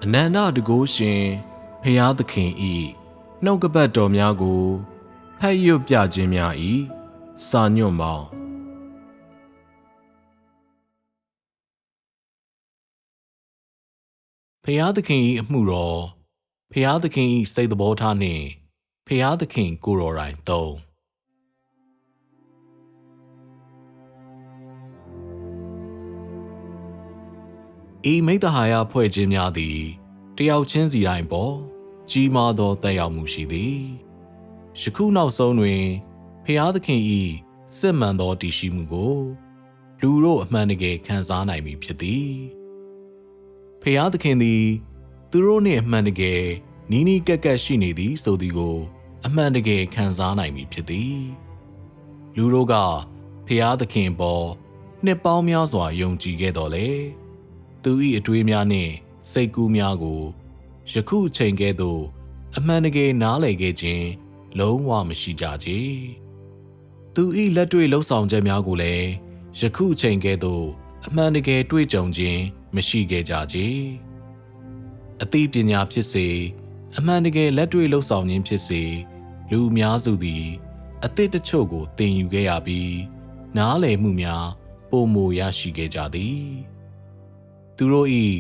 အနန္တတကုရှင်ဖျားသခင်ဤနှုတ်ကပတ်တော်များကိုဖတ်ရွတ်ပြခြင်းများဤစာညွန့်ပေါင်းဖျားသခင်ဤအမှုတော်ဖျားသခင်ဤစိတ်သဘောထားနှင့်ဖျားသခင်ကိုယ်တော်တိုင်သုံးဤမိတ္တဟာယဖွဲ့ခြင်းများသည်တယောက်ချင်းစီတိုင်းပေါ်ကြီးမားသောသက်ရောက်မှုရှိသည်ယခုနောက်ဆုံးတွင်ဖျားသခင်ဤစစ်မှန်သောတည်ရှိမှုကိုလူတို့အမှန်တကယ်ခံစားနိုင်ပြီဖြစ်သည်ဖျားသခင်သည်သူတို့နှင့်အမှန်တကယ်နီးနီးကပ်ကပ်ရှိနေသည်ဆိုသည်ကိုအမှန်တကယ်ခံစားနိုင်ပြီဖြစ်သည်လူတို့ကဖျားသခင်ပေါ်နှစ်ပေါင်းများစွာယုံကြည်ခဲ့တော်လေသူ၏အတွေးများနှင့်စိတ်ကူးများကိုယခုအချိန်ကဲ့သို့အမှန်တကယ်နားလည်ခဲ့ခြင်းလုံးဝမရှိကြကြ။သူ၏လက်တွေ့လှုပ်ဆောင်ချက်များကိုလည်းယခုအချိန်ကဲ့သို့အမှန်တကယ်တွေ့ကြုံခြင်းမရှိခဲ့ကြကြ။အသိပညာဖြစ်စေအမှန်တကယ်လက်တွေ့လှုပ်ဆောင်ခြင်းဖြစ်စေလူအများစုသည်အသစ်တချို့ကိုသင်ယူခဲ့ရပြီးနားလည်မှုများပိုမိုရရှိခဲ့ကြသည်။သူတို့၏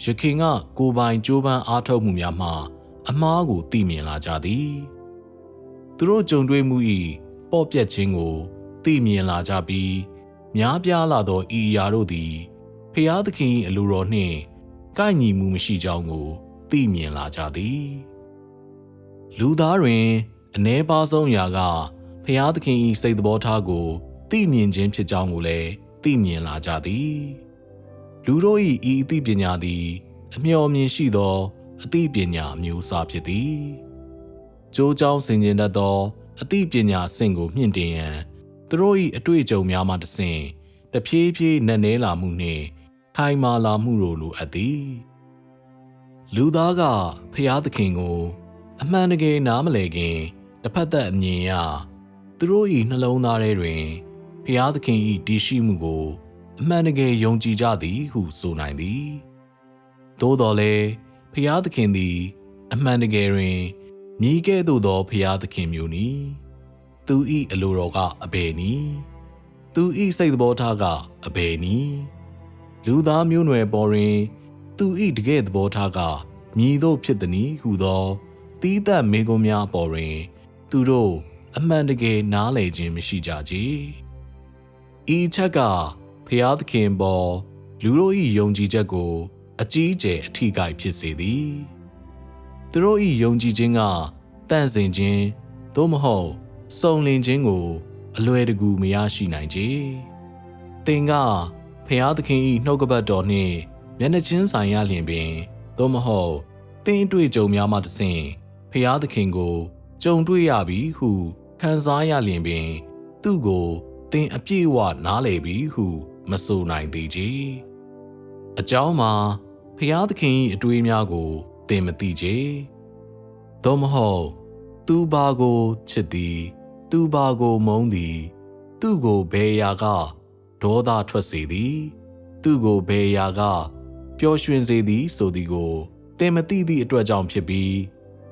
ယခင်ကကိုယ်ပိုင်ကြိုးပမ်းအားထုတ်မှုများမှအမှားကိုသိမြင်လာကြသည်သူတို့ကြုံတွေ့မှု၏ပေါ့ပြက်ခြင်းကိုသိမြင်လာကြပြီးများပြားလာသောဤအရာတို့သည်ဖျားသခင်၏အလိုတော်နှင့်ကိုက်ညီမှုမရှိကြောင်းကိုသိမြင်လာကြသည်လူသားတွင်အ ਨੇ ပါဆုံးရာကဖျားသခင်၏စိတ်သဘောထားကိုသိမြင်ခြင်းဖြစ်ကြောင်းကိုလည်းသိမြင်လာကြသည်လူတို့၏ဤအသိပညာသည်အမျှော်မြင်ရှိသောအသိပညာမျိုးစားဖြစ်သည်ကျိုးကြောင်းဆင်ခြင်တတ်သောအသိပညာအဆင့်ကိုမြင့်တင်ရန်သူတို့၏အတွေ့အကြုံများမှတစ်ဆင့်တဖြည်းဖြည်းနက်နဲလာမှုနှင့်ခိုင်မာလာမှုတို့လိုအပ်သည်လူသားကဖျားသခင်ကိုအမှန်တကယ်နားမလည်ခင်တစ်ဖက်သက်အမြင်ရသူတို့၏နှလုံးသားထဲတွင်ဖျားသခင်၏တည်ရှိမှုကိုအမှန်တကယ်ယုံကြည်ကြသည်ဟုဆိုနိုင်သည်သို့တော်လည်းဖျားသခင်သည်အမှန်တကယ်တွင်မြည်ကဲ့သို့သောဖျားသခင်မျိုးနီသူ၏အလိုတော်ကအဘယ်နီသူ၏စိတ်သဘောထားကအဘယ်နီလူသားမျိုးနွယ်ပေါ်တွင်သူ၏တကယ်သဘောထားကမြည်သို့ဖြစ်သည်ဟုသောတီးသတ်မေးခွန်းများပေါ်တွင်သူတို့အမှန်တကယ်နားလည်ခြင်းမရှိကြကြဤချက်ကဖျားသခင်ပေါ်လူတို့၏ယုံကြည်ချက်ကိုအကြီးအကျယ်အထိကိုက်ဖြစ်စေသည်သူတို့၏ယုံကြည်ခြင်းကတန့်စင်ခြင်းသို့မဟုတ်စုံလင်ခြင်းကိုအလွယ်တကူမရရှိနိုင်ကြသင်ကဖျားသခင်၏နှုတ်ကပတ်တော်နှင့်မျက်နှာချင်းဆိုင်ရလျင်ပင်သို့မဟုတ်သင်တွေ့ကြုံများမှတစ်ဆင့်ဖျားသခင်ကိုကြုံတွေ့ရပြီဟုခံစားရလျင်ပင်သူ့ကိုသင်အပြည့်အဝနားလည်ပြီဟုမဆိုနိုင်သေးကြအကြောင်းမှာဖျားသခင်၏အတွေးများကိုသင်မသိကြသို့မဟုတ်သူဘာကိုချစ်သည်သူဘာကိုမုန်းသည်သူ့ကိုဘယ်အရာကဒေါသထွက်စေသည်သူ့ကိုဘယ်အရာကပျော်ရွှင်စေသည်ဆိုသည်ကိုသင်မသိသည့်အတွက်ကြောင့်ဖြစ်ပြီး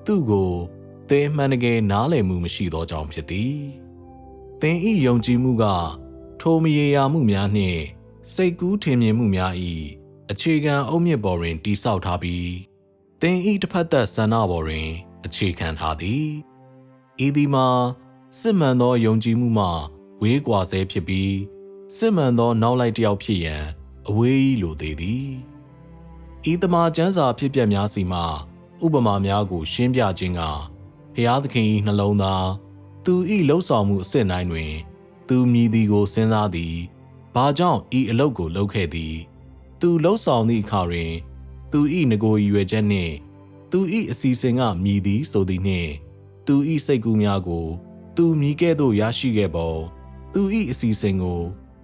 သူ့ကိုသင်မှန်တကယ်နားလည်မှုမရှိသောကြောင့်ဖြစ်သည်သင်၏ယုံကြည်မှုကထိုမရေရာမှုများနှင့်စိတ်ကူးထင်မြင်မှုများ၏အခြေခံအုတ်မြစ်ပေါ်တွင်တည်ဆောက်ထားပြီးသင်၏တစ်ဖက်သက်ဆန္ဒပေါ်တွင်အခြေခံထားသည်ဤသည်မှာစစ်မှန်သောယုံကြည်မှုမှဝေးကွာဆဲဖြစ်ပြီးစစ်မှန်သောနောက်လိုက်တစ်ယောက်ဖြစ်ရန်အဝေးကြီးလိုသေးသည်ဤသမာကျမ်းစာဖြစ်ပျက်များစီမှဥပမာများကိုရှင်းပြခြင်းကဘုရားသခင်၏နှလုံးသားသူ၏လှုပ်ဆောင်မှုအစစ်တိုင်းတွင်သူမြည်သည်ကိုစဉ်းစားသည်ဘာကြောင့်ဤအလုပ်ကိုလုပ်ခဲ့သည်သူလှုပ်ဆောင်သည့်အခါတွင်သူ၏ငကိုရည်ရွယ်ချက်နှင့်သူ၏အစီအစဉ်ကမြည်သည်ဆိုသည်နှင့်သူ၏စိတ်ကူးများကိုသူမြည်ကဲ့သို့ရရှိခဲ့ပုံသူ၏အစီအစဉ်ကို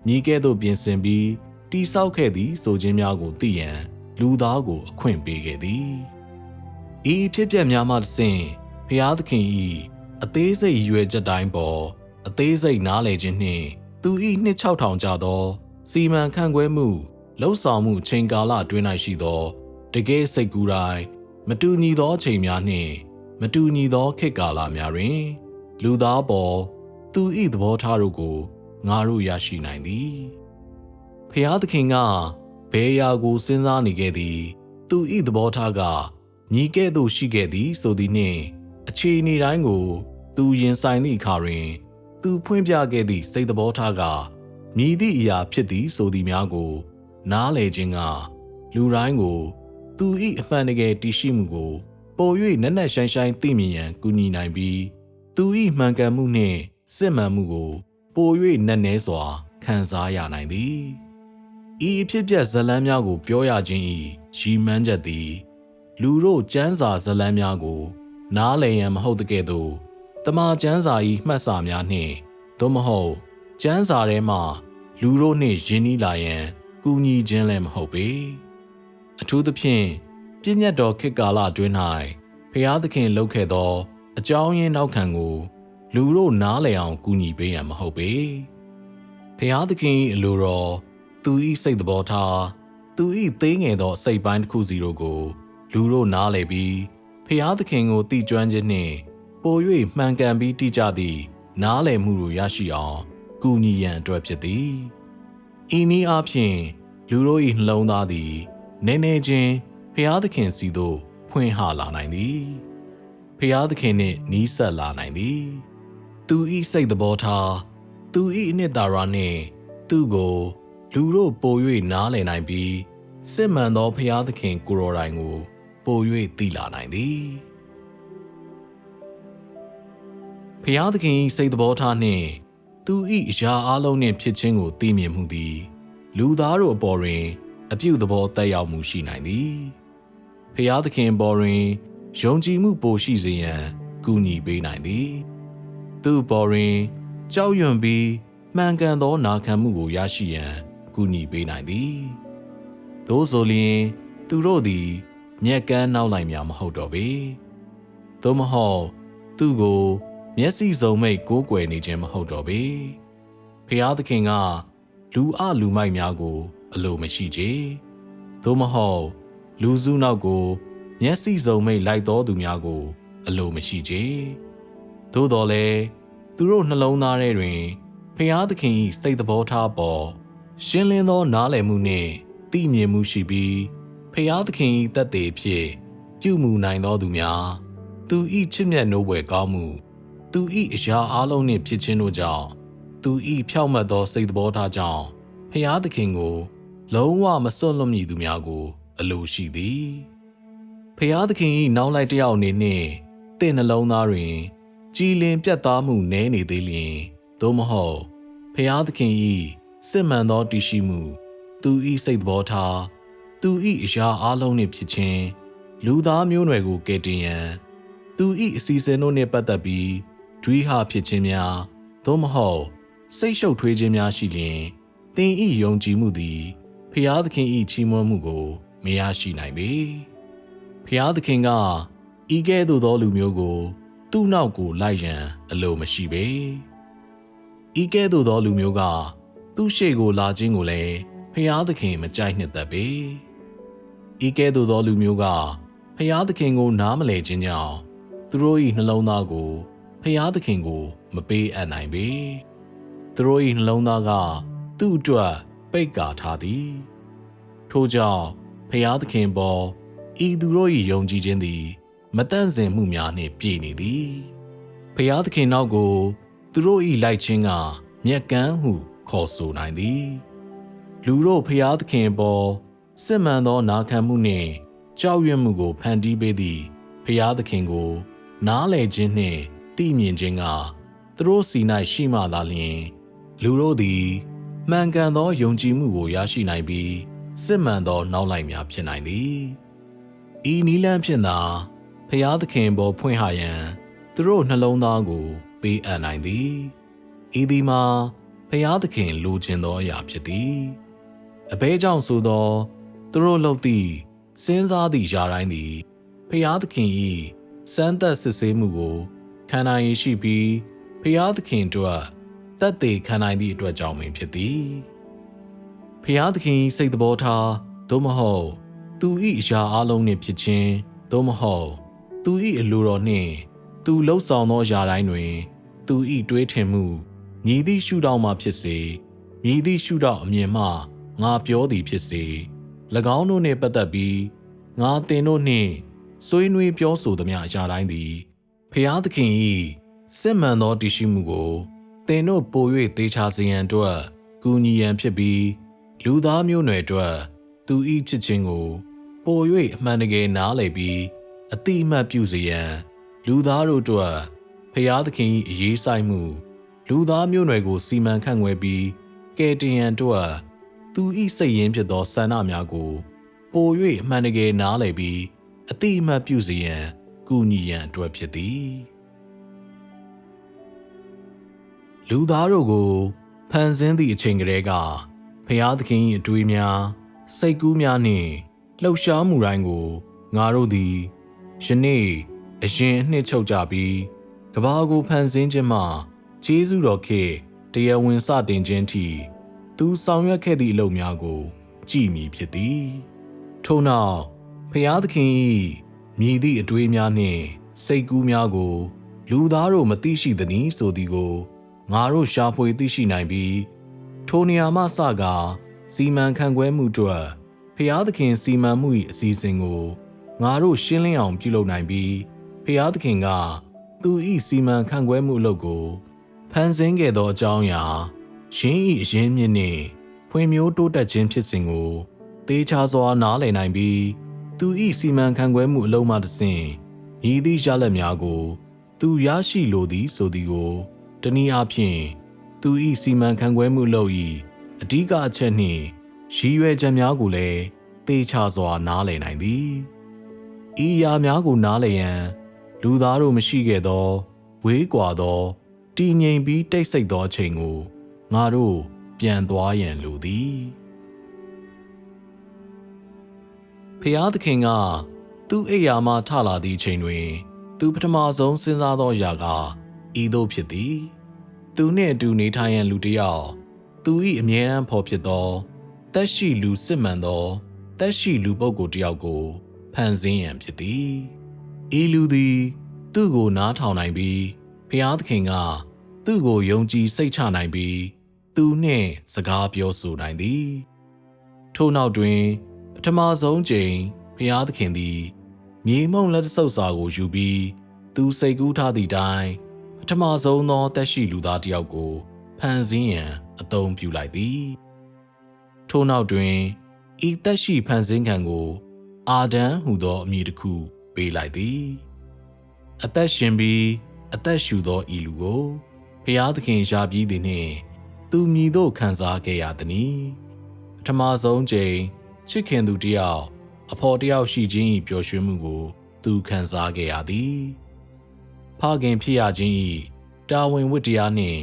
မြည်ကဲ့သို့ပြင်ဆင်ပြီးတိဆောက်ခဲ့သည်ဆိုခြင်းများကိုသိရန်လူသားကိုအခွင့်ပေးခဲ့သည်ဤဖြစ်ပျက်များမှတစ်ဆင့်ဘုရားသခင်၏အသေးစိတ်ရည်ရွယ်ချက်တိုင်းပေါ်အသေးစိတ်နားလည်ခြင်းနှင့်သူ၏နှစ်6000ကျသောစီမံခန့်ခွဲမှုလှုပ်ဆောင်မှုချိန်ကာလအတွင်း၌ရှိသောတ ကယ်စိတ်ကူးတိုင်းမတူညီသောအချိန်များနှင့်မတူညီသောခေတ်ကာလများတွင်လူသားပေါ်သူ၏သဘောထားတို့ကိုငါတို့ရရှိနိုင်သည်ဖျားသခင်ကဘယ်ရာကိုစဉ်းစားနေခဲ့သည်သူ၏သဘောထားကညီကဲ့သို့ရှိခဲ့သည်ဆိုသည်နှင့်အခြေအနေတိုင်းကိုသူရင်ဆိုင်သည့်အခါတွင်သူဖွင့်ပြခဲ့သည့်စိတ်သဘောထားကမြည်သည့်အရာဖြစ်သည်ဆိုသည်များကိုနားလည်ခြင်းကလူတိုင်းကိုသူ၏အမှန်တကယ်တည်ရှိမှုကိုပို၍နက်နက်ရှိုင်းရှိုင်းသိမြင်ရန်ကူညီနိုင်ပြီးသူ၏မှန်ကန်မှုနှင့်စစ်မှန်မှုကိုပို၍နက်နဲစွာခံစားရနိုင်သည်ဤအဖြစ်ပြက်ဇာတ်လမ်းများကိုပြောရခြင်း၏ရည်မှန်းချက်သည်လူတို့ကျမ်းစာဇာတ်လမ်းများကိုနားလည်ရန်မဟုတ်တကဲ့သို့တမန်ကျမ်းစာ၏မှတ်စာများနှင့်သို့မဟုတ်ကျမ်းစာထဲမှလူတို့နှင့်ယဉ်နီးလာရန်ကူညီခြင်းလည်းမဟုတ်ပေအထူးသဖြင့်ပြည့်ညတ်တော်ခေတ်ကာလအတွင်း၌ဖျားသခင်လုပ်ခဲ့သောအကြောင်းရင်းနောက်ခံကိုလူတို့နားလည်အောင်ကူညီပေးရန်မဟုတ်ပေဖျားသခင်၏အလိုတော်သူ၏စိတ်သဘောထားသူ၏သေးငယ်သောစိတ်ပိုင်းတစ်ခုစီတို့ကိုလူတို့နားလည်ပြီးဖျားသခင်ကိုသိကျွမ်းခြင်းနှင့်ပို၍မှန်ကန်ပြီးတိကျသည့်နားလည်မှုကိုရရှိအောင်ကူညီရန်အတွက်ဖြစ်သည်ဤနည်းအားဖြင့်လူတို့၏နှလုံးသားသည်နည်းနည်းချင်းဖျားသခင်စီသို့ဖွင့်ဟလာနိုင်သည်ဖျားသခင်နှင့်နီးစပ်လာနိုင်သည်သူ၏စိတ်သဘောထားသူ၏အနှစ်သာရနှင့်သူကိုလူတို့ပို၍နားလည်နိုင်ပြီးစစ်မှန်သောဖျားသခင်ကိုယ်တော်တိုင်ကိုပို၍သိလာနိုင်သည်ဖျားသခင်၏စိတ်သဘောထားနှင့်သူ၏အရာအလုံးနှင့်ဖြစ်ခြင်းကိုသိမြင်မှုသည်လူသားတို့အပေါ်တွင်အပြုသဘောသက်ရောက်မှုရှိနိုင်သည်ဖျားသခင်အပေါ်တွင်ယုံကြည်မှုပိုရှိစေရန်ကူညီပေးနိုင်သည်သူ့အပေါ်တွင်ကြောက်ရွံ့ပြီးမှန်ကန်သောနာခံမှုကိုရရှိရန်ကူညီပေးနိုင်သည်သို့ဆိုလျှင်သူတို့သည်မျက်ကန်းနောက်လိုက်များမဟုတ်တော့ပေသို့မဟုတ်သူကိုမျက်စိစုံမိတ်ကိုးကွယ်နေခြင်းမဟုတ်တော့ပေဖျားသခင်ကလူလူမိုက်များကိုအလိုမရှိချေသို့မဟုတ်လူစုနောက်ကိုမျက်စိစုံမိတ်လိုက်တော်သူများကိုအလိုမရှိချေသို့တော်လည်းသူတို့နှလုံးသားထဲတွင်ဖျားသခင်၏စိတ်သဘောထားပေါ်ရှင်းလင်းသောနားလည်မှုနှင့်သိမြင်မှုရှိပြီးဖျားသခင်၏သက်သေဖြင့်ပြုမှုနိုင်သောသူများသူ၏ချစ်မြတ်နိုးပွေကောင်းမှုသူ၏အရာအလုံးနှင့်ဖြစ်ခြင်းတို့ကြောင့်သူ၏ဖြောင့်မတ်သောစိတ်သဘောထားကြောင့်ဖျားသခင်ကိုလုံးဝမစွန့်လွတ်မိသူများကိုအလိုရှိသည်ဖျားသခင်၏နောက်လိုက်တစ်ယောက်အနေနှင့်တင့်နှလုံးသားတွင်ကြည်လင်ပြတ်သားမှုနည်းနေသေးလျှင်သို့မဟုတ်ဖျားသခင်၏စစ်မှန်သောတည်ရှိမှုသူ၏စိတ်သဘောထားသူ၏အရာအလုံးနှင့်ဖြစ်ခြင်းလူသားမျိုးနွယ်ကိုကယ်တင်ရန်သူ၏အစီအစဉ်တို့နှင့်ပတ်သက်ပြီးဒွိဟဖြစ်ခြင်းများသို့မဟုတ်စိတ်ရှုပ်ထွေးခြင်းများရှိလျှင်သင်၏ယုံကြည်မှုသည်ဖျားသခင်၏ချီးမွမ်းမှုကိုမရရှိနိုင်ပေဖျားသခင်ကဤကဲ့သို့သောလူမျိုးကိုသူ့နောက်ကိုလိုက်ရန်အလိုမရှိပေဤကဲ့သို့သောလူမျိုးကသူ့ရှေ့ကိုလာခြင်းကိုလည်းဖျားသခင်မကြိုက်နှစ်သက်ပေဤကဲ့သို့သောလူမျိုးကဖျားသခင်ကိုနားမလည်ခြင်းကြောင့်သူတို့၏နှလုံးသားကိုဖျားသခင်ကိုမပေးအပ်နိုင်ပေသူတို့၏နှလုံးသားကသူ့အတွက်ပိတ်ကာထားသည်ထို့ကြောင့်ဖျားသခင်ပေါ်ဤသူတို့၏ယုံကြည်ခြင်းသည်မတန့်စင်မှုများနှင့်ပြည့်နေသည်ဖျားသခင်နောက်ကိုသူတို့၏လိုက်ခြင်းကမျက်ကန်းဟုခေါ်ဆိုနိုင်သည်လူတို့ဖျားသခင်ပေါ်စစ်မှန်သောနာခံမှုနှင့်ကြောက်ရွံ့မှုကိုဖန်တီးပေးသည့်ဖျားသခင်ကိုနားလည်ခြင်းနှင့်သိမြင်ခြင်းကသူတို့စီ၌ရှိမှသာလျှင်လူတို့သည်မှန်ကန်သောယုံကြည်မှုကိုရရှိနိုင်ပြီးစစ်မှန်သောနောက်လိုက်များဖြစ်နိုင်သည်ဤနည်းလမ်းဖြင့်သာဖျားသခင်ပေါ်ဖွင့်ဟရန်သူတို့နှလုံးသားကိုပေးအပ်နိုင်သည်ဤသည်မှာဖျားသခင်လိုချင်သောအရာဖြစ်သည်အဘဲကြောင့်ဆိုသောသူတို့လုပ်သည့်စဉ်းစားသည့်ຢာတိုင်းသည်ဖျားသခင်၏စမ်းသပ်စစ်ဆေးမှုကိုခံနိုင်ရရှိပြီးဖျားသခင်တို့သက်သေခံနိုင်သည့်အတွက်ကြောင့်ပင်ဖြစ်သည်ဖျားသခင်စိတ်သဘောထားသို့မဟုတ် သူ၏အရာအလုံးနှင့်ဖြစ်ခြင်းသို့မဟုတ်သူ၏အလိုတော်နှင့်သူလှုပ်ဆောင်သောအရာတိုင်းတွင်သူ၏တွေးထင်မှုမည်သည့်ရှုထောင့်မှဖြစ်စေမည်သည့်ရှုထောင့်အမြင်မှငါပြောသည်ဖြစ်စေ၎င်းတို့နှင့်ပတ်သက်ပြီးငါသင်တို့နှင့်ဆွေးနွေးပြောဆိုသမျှအရာတိုင်းသည်ဖျားသခင်၏စစ်မှန်သောတည်ရှိမှုကိုသင်တို့ပို၍သေချာစေရန်အတွက်ကူညီရန်ဖြစ်ပြီးလူသားမျိုးနွယ်အတွက်သူ၏ချစ်ခြင်းကိုပို၍အမှန်တကယ်နားလည်ပြီးအတိအမှတ်ပြုစေရန်လူသားတို့အတွက်ဖျားသခင်၏အရေးဆိုင်မှုလူသားမျိုးနွယ်ကိုစီမံခန့်ခွဲပြီးကယ်တင်ရန်အတွက်သူ၏စိတ်ရင်းဖြစ်သောဆန္ဒများကိုပို၍အမှန်တကယ်နားလည်ပြီးအတိအမှတ်ပြုစေရန်ကူညီရန်အတွက်ဖြစ်သည်လူသားတို့ကိုဖန်ဆင်းသည့်အချိန်ကလေးကဖျားသခင်၏အတွေးများစိတ်ကူးများနှင့်လှုပ်ရှားမှုတိုင်းကိုငါတို့သည်ယနေ့အရင်အနှစ်ချုပ်ကြပြီးကမ္ဘာကိုဖန်ဆင်းခြင်းမှကျေးဇူးတော်ခေတ်တရားဝင်စတင်ခြင်းထိသူဆောင်ရွက်ခဲ့သည့်အလုပ်များကိုကြည်မည်ဖြစ်သည်ထို့နောက်ဖျားသခင်၏မြည်သည့်အတွေးများနှင့်စိတ်ကူးများကိုလူသားတို့မသိရှိသနည်းဆိုသည်ကိုငါတို့ရှာဖွေသိရှိနိုင်ပြီးထိုနေရာမှစကားစီမံခန့်ခွဲမှုအတွက်ဖျားသခင်စီမံမှု၏အစီအစဉ်ကိုငါတို့ရှင်းလင်းအောင်ပြုလုပ်နိုင်ပြီးဖျားသခင်ကသူ၏စီမံခန့်ခွဲမှုအလုပ်ကိုဖန်ဆင်းခဲ့သောအကြောင်းအရာယင်း၏အရင်းမြစ်နှင့်ဖွံ့ဖြိုးတိုးတက်ခြင်းဖြစ်စဉ်ကိုသေချာစွာနားလည်နိုင်ပြီးသူ၏စီမံခန့်ခွဲမှုအလုံးမှတစ်ဆင့်ရည်သည့်ရလဒ်များကိုသူရရှိလိုသည်ဆိုသည်ကိုတနည်းအားဖြင့်သူ၏စီမံခန့်ခွဲမှုအလုပ်၏အဓိကအချက်နှင့်ရည်ရွယ်ချက်များကိုလည်းသေချာစွာနားလည်နိုင်သည်ဤအရာများကိုနားလည်ရန်လူသားတို့မရှိခဲ့သောဝေးကွာသောတည်ငြိမ်ပြီးတိတ်ဆိတ်သောအချိန်ကိုငါတို့ပြန်သွားရန်လိုသည်ဖျားသခင်ကသူ့အိယာမှထလာသည့်အချိန်တွင်သူပထမဆုံးစဉ်းစားသောအရာကဤသို့ဖြစ်သည်သူနှင့်အတူနေထိုင်ရန်လူတစ်ယောက်သူ၏အမြဲတမ်းဖော်ဖြစ်သောသက်ရှိလူစစ်မှန်သောသက်ရှိလူပုဂ္ဂိုလ်တစ်ယောက်ကိုဖန်ဆင်းရန်ဖြစ်သည်ဤလူသည်သူ့ကိုနားထောင်နိုင်ပြီးဖျားသခင်ကသူ့ကိုယုံကြည်စိတ်ချနိုင်ပြီးသူနှင့်စကားပြောဆိုနိုင်သည်ထို့နောက်တွင်ပထမဆုံးချိန်ဖျားသခင်သည်မြေမှုန့်လက်တဆုပ်စာကိုယူပြီးသူစိတ်ကူးထားသည့်တိုင်ပထမဆုံးသောသက်ရှိလူသားတစ်ယောက်ကိုဖန်ဆင်းရန်အသုံးပြုလိုက်သည်ထို့နောက်တွင်ဤသက်ရှိဖန်ဆင်းခံကိုအာဒံဟူသောအမည်တစ်ခုပေးလိုက်သည်အသက်ရှင်ပြီးအသက်ရှူသောဤလူကိုဖျားသခင်ရှာပြီးသည်နှင့်သူမည်သို့ခံစားခဲ့ရသည်။ပထမဆုံးချိန်ချစ်ခင်သူတစ်ယောက်အဖော်တစ်ယောက်ရှိခြင်း၏ပျော်ရွှင်မှုကိုသူခံစားခဲ့ရသည်။ဖခင်ဖြစ်ရခြင်း၏တာဝန်ဝတ္တရားနှင့်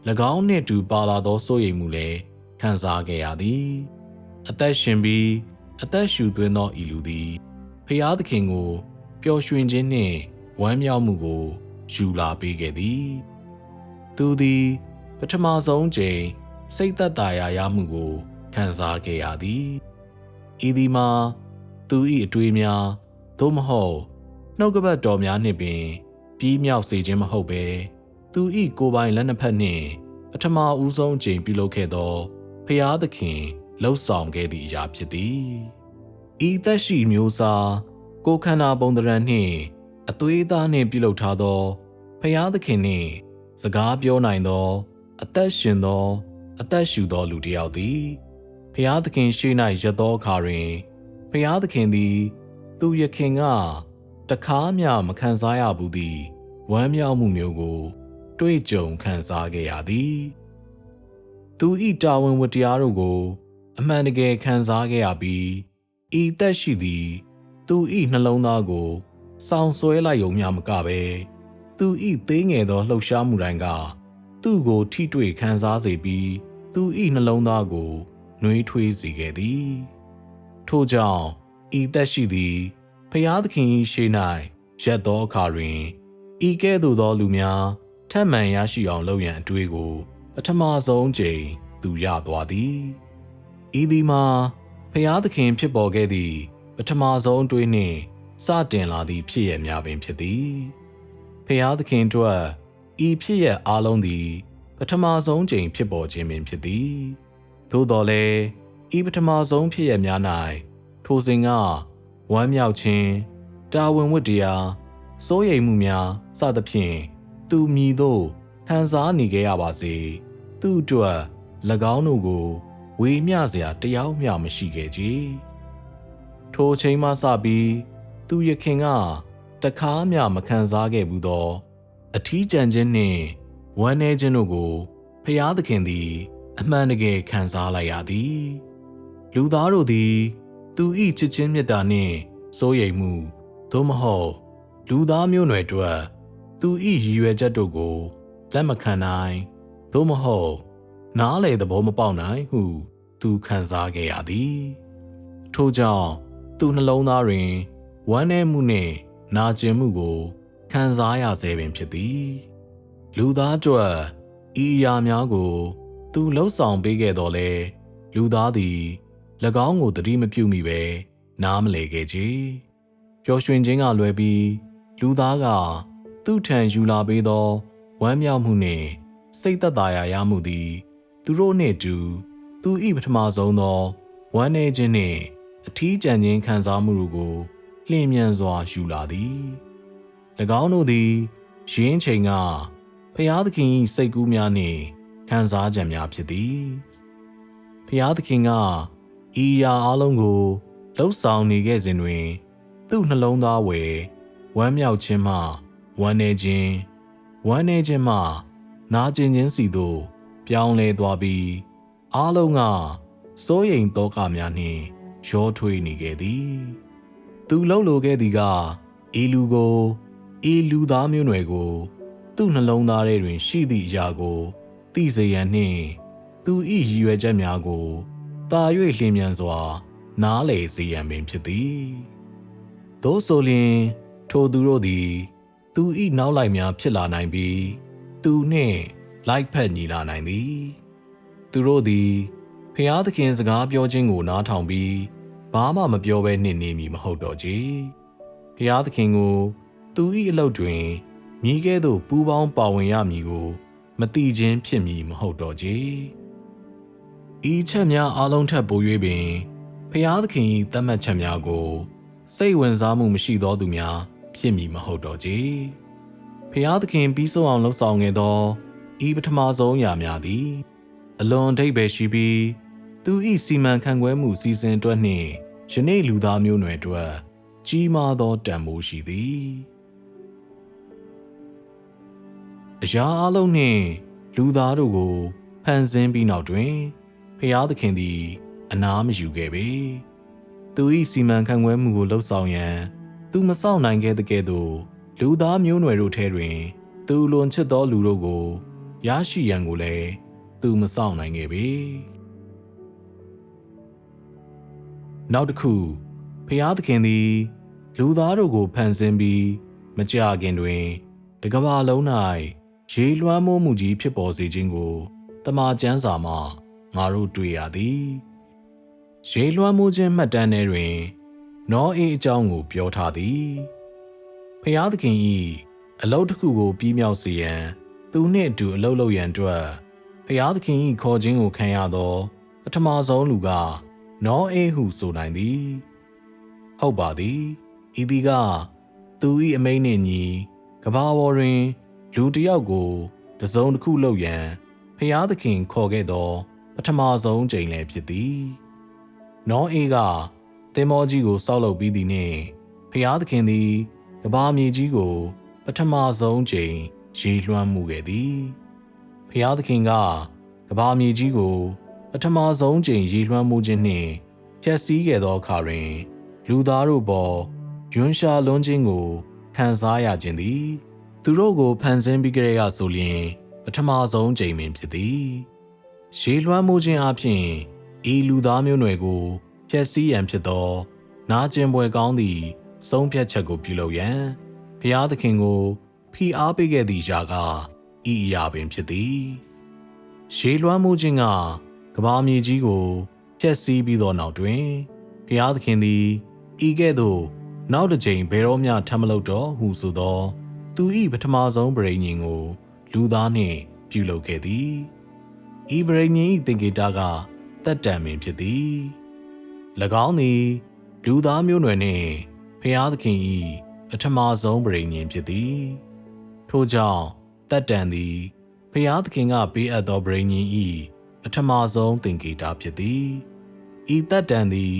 ၎င်းနှင့်တူပါလာသောစိုးရိမ်မှုလည်းခံစားခဲ့ရသည်။အသက်ရှင်ပြီးအသက်ရှူသွင်းသောဤလူသည်ဖျားသခင်ကိုပျော်ရွှင်ခြင်းနှင့်ဝမ်းမြောက်မှုကိုယူလာပေးခဲ့သည်။သူသည်ပထမဆုံးချိန်စိတ်သက်သာရမှုကိုခံစားခဲ့ရသည်။ဤသည်မှာသူ၏အတွေးများသို့မဟုတ်နှုတ်ကပတ်တော်များနှင့်ပင်ပြီးမြောက်စေခြင်းမဟုတ်ဘဲသူ၏ကိုယ်ပိုင်လက်နှစ်ဖက်နှင့်ပထမဦးဆုံးချိန်ပြုလုပ်ခဲ့သောဖျားသခင်လှုပ်ဆောင်ခဲ့သည့်အရာဖြစ်သည်။ဤသက်ရှိမျိုးစားကိုယ်ခန္ဓာပုံသဏ္ဍာန်နှင့်အသွေးသားနှင့်ပြုလုပ်ထားသောဖျားသခင်နှင့်စကားပြောနိုင်သောအသက်ရှင်သောအသက်ရှူသောလူတစ်ယောက်သည်ဖျားသခင်ရှေ့၌ရပ်သောအခါတွင်ဖျားသခင်သည်သူယခင်ကတခါမျှမခံစားရဘူးသည့်ဝမ်းမြောက်မှုမျိုးကိုတွေ့ကြုံခံစားခဲ့ရသည်သူ၏တာဝန်ဝတ္တရားတို့ကိုအမှန်တကယ်ခံစားခဲ့ရပြီးဤသက်ရှိသည်သူ၏နှလုံးသားကိုစောင့်ဆွဲလိုက်ုံမျှမကဘဲသူ၏သေးငယ်သောလှုပ်ရှားမှုတိုင်းကသူ့ကိုထိတွေ့ခံစားစေပြီးသူ၏နှလုံးသားကိုနှွေးထွေးစေခဲ့သည်ထို့ကြောင့်ဤသက်ရှိသည်ဖျားသခင်၏ရှေ့၌ရပ်သောအခါတွင်ဤကဲ့သို့သောလူများထပ်မံရရှိအောင်လုပ်ရန်အတွေးကိုပထမဆုံးချိန်သူရသွားသည်ဤသည်မှာဖျားသခင်ဖြစ်ပေါ်ခဲ့သည့် ပထမဆုံးတွေးနှင့်စတင်လာသည့်ဖြစ်ရများပင်ဖြစ်သည်ဖျားသခင်တို့ဤဖြစ်ရအားလုံးသည်ပထမဆုံးချိန်ဖြစ်ပေါ်ခြင်းပင်ဖြစ်သည်သို့တော်လည်းဤပထမဆုံးဖြစ်ရများ၌ထိုစဉ်ကဝမ်းမြောက်ခြင်းတာဝန်ဝတ္တရားစိုးရိမ်မှုများစသဖြင့်သူမည်သို့ခံစားနေခဲ့ရပါစေသူ့အတွက်၎င်းတို့ကိုဝေမျှစရာတယောက်မျှမရှိခဲ့ကြထိုချိန်မှစပြီးသူရခင်ကတခါမျှမခံစားခဲ့ဘူးသောအထီးကျန်ခြင်းနှင့်ဝမ်းနည်းခြင်းတို့ကိုဖျားသခင်သည်အမှန်တကယ်ခံစားလိုက်ရသည်လူသားတို့သည်သူ၏ချစ်ချင်းမေတ္တာနှင့်စိုးရိမ်မှုသို့မဟုတ်လူသားမျိုးနွယ်တို့သူ၏ရည်ရွယ်ချက်တို့ကိုလက်မခံနိုင်သို့မဟုတ်နားလေသဘောမပေါက်နိုင်ဟုသူခံစားခဲ့ရသည်ထို့ကြောင့်သူနှလုံးသားတွင်ဝမ်းနည်းမှုနှင့်နာကျင်မှုကိုခံစားရစေပင်ဖြစ်သည်လူသားတို့ဤအရာများကိုသူလှုပ်ဆောင်ပေးခဲ့တော်လဲလူသားသည်၎င်းကိုသတိမပြုမိပဲနားမလည်ခဲ့ကြပျော်ရွှင်ခြင်းကလွယ်ပြီးလူသားကသူ့ထံယူလာပေးသောဝမ်းမြောက်မှုနှင့်စိတ်သက်သာရာရမှုသည်သူတို့နှင့်တူသူ၏ပထမဆုံးသောဝမ်းနည်းခြင်းနှင့်အထီးကျန်ခြင်းခံစားမှုတို့ကိုလျင်မြန်စွာယူလာသည်၎င်းတို့သည်ရင်းချိန်ကဖျားသခင်၏စိတ်ကူးများနှင့်ခံစားချက်များဖြစ်သည်ဖျားသခင်ကဤရာအလုံးကိုလှုပ်ဆောင်နေခဲ့စဉ်တွင်သူ့နှလုံးသားဝယ်ဝမ်းမြောက်ခြင်းမှဝမ်းနည်းခြင်းမှနာကျင်ခြင်းစီသို့ပြောင်းလဲသွားပြီးအားလုံးကစိုးရိမ်သောကများနှင့်ရောထွေးနေခဲ့သည်သူလှုပ်လိုခဲ့သည်ကဤလူကိုဤလူသားမျိုးနွယ်ကိုသူ့နှလုံးသားထဲတွင်ရှိသည့်အရာကိုသိစေရန်နှင့်သူ၏ရည်ရွယ်ချက်များကိုတာ၍လျင်မြန်စွာနားလည်စေရန်ပင်ဖြစ်သည်သို့ဆိုလျှင်ထိုသူတို့သည်သူ၏နောက်လိုက်များဖြစ်လာနိုင်ပြီးသူနှင့်လိုက်ဖက်ညီလာနိုင်သည်သူတို့သည်ဖျားသခင်စကားပြောခြင်းကိုနားထောင်ပြီးဘာမှမပြောဘဲနှင့်နေမည်မဟုတ်တော့ကြဖျားသခင်ကိုသူ၏အလုပ်တွင်မြည်ကဲ့သို့ပူးပေါင်းပါဝင်ရမည်ကိုမတိခြင်းဖြစ်မည်မဟုတ်တော့ကြဤချက်များအလုံးထက်ပို၍ပင်ဖျားသခင်၏သတ်မှတ်ချက်များကိုစိတ်ဝင်စားမှုမရှိသောသူများဖြစ်မည်မဟုတ်တော့ကြဖျားသခင်ပြီးဆုံးအောင်လှုပ်ဆောင်ခဲ့သောဤပထမဆုံးအရာများသည်အလွန်အဓိပ္ပာယ်ရှိပြီးသူ၏စီမံခန့်ခွဲမှုစီစဉ်အတွက်နှင့်ယနေ့လူသားမျိုးနွယ်အတွက်ကြီးမားသောတန်ဖိုးရှိသည်အရာအလုံးနှင့်လူသားတို့ကိုဖန်ဆင်းပြီးနောက်တွင်ဖျားသခင်သည်အနားမယူခဲ့ပေသူ၏စီမံခန့်ခွဲမှုကိုလှုပ်ဆောင်ရန်သူမစောင့်နိုင်ခဲ့တဲ့ကဲ့သို့လူသားမျိုးနွယ်တို့ထဲတွင်သူလွန်ချစ်သောလူတို့ကိုရရှိရန်ကိုလည်းသူမစောင့်နိုင်ခဲ့ပေနောက်တစ်ခုဖျားသခင်သည်လူသားတို့ကိုဖန်ဆင်းပြီးမကြာခင်တွင်တစ်ကမ္ဘာလုံး၌ရေလွှမ်းမိုးမှုကြီးဖြစ်ပေါ်စေခြင်းကိုတမန်ကျမ်းစာမှာငါတို့တွေ့ရသည်ရေလွှမ်းမိုးခြင်းမှတ်တမ်းထဲတွင်နောအေးအကြောင်းကိုပြောထားသည်ဖျားသခင်၏အလုပ်တစ်ခုကိုပြီးမြောက်စေရန်သူနှင့်အတူအလုပ်လုပ်ရန်အတွက်ဖျားသခင်၏ခေါ်ခြင်းကိုခံရသောပထမဆုံးလူကနောအေးဟုဆိုနိုင်သည်ဟုတ်ပါသည်ဤသည်ကသူ၏အမိန့်နှင့်ညီကမ္ဘာပေါ်တွင်လူတစ်ယောက်ကိုတစုံတစ်ခုလုပ်ရန်ဖျားသခင်ခေါ်ခဲ့သောပထမဆုံးချိန်လည်းဖြစ်သည်နောအေးကသင်္ဘောကြီးကိုစောက်လုပ်ပြီးသည်နှင့်ဖျားသခင်သည်ကမ္ဘာမြေကြီးကိုပထမဆုံးချိန်ရေလွှမ်းမှုခဲ့သည်ဖျားသခင်ကကမ္ဘာမြေကြီးကိုပထမဆုံးချိန်ရေလွှမ်းမှုခြင်းနှင့်ဖျက်ဆီးခဲ့သောအခါတွင်လူသားတို့ပေါ်ယွန်းရှာလွန်းခြင်းကိုခံစားရခြင်းသည်သူတို့ကိုဖန်ဆင်းပြီးကြရဆိုလျှင်ပထမဆုံးချိန်ပင်ဖြစ်သည်ရေလွှမ်းမှုခြင်းအပြင်ဤလူသားမျိုးနွယ်ကိုဖျက်ဆီးရန်ဖြစ်သောနာကျင်ပွဲကောင်းသည့်ဆုံးဖြတ်ချက်ကိုပြုလုပ်ရန်ဘုရားသခင်ကိုဖိအားပေးခဲ့သည့်ຢာကဤအရာပင်ဖြစ်သည်ရေလွှမ်းမှုခြင်းကကမ္ဘာမြေကြီးကိုဖျက်ဆီးပြီးသောနောက်တွင်ဘုရားသခင်သည် ဤကဲ့သို့နောက်တစ်ချိန်ဘယ်တော့မျှထပ်မလုပ်တော့ဟုဆိုသောသူ၏ပထမဆုံးပရိညင်ကိုလူသားနှင့်ပြုလုပ်ခဲ့သည်ဤပရိညင်၏သင်္ကေတကသက်တမ်းပင်ဖြစ်သည်၎င်းသည်လူသားမျိုးနွယ်နှင့်ဖျားသခင်၏ပထမဆုံးပရိညင်ဖြစ်သည်ထို့ကြောင့်သက်တမ်းသည်ဖျားသခင်ကပေးအပ်သောပရိညင်၏ပထမဆုံးသင်္ကေတဖြစ်သည်ဤသက်တမ်းသည်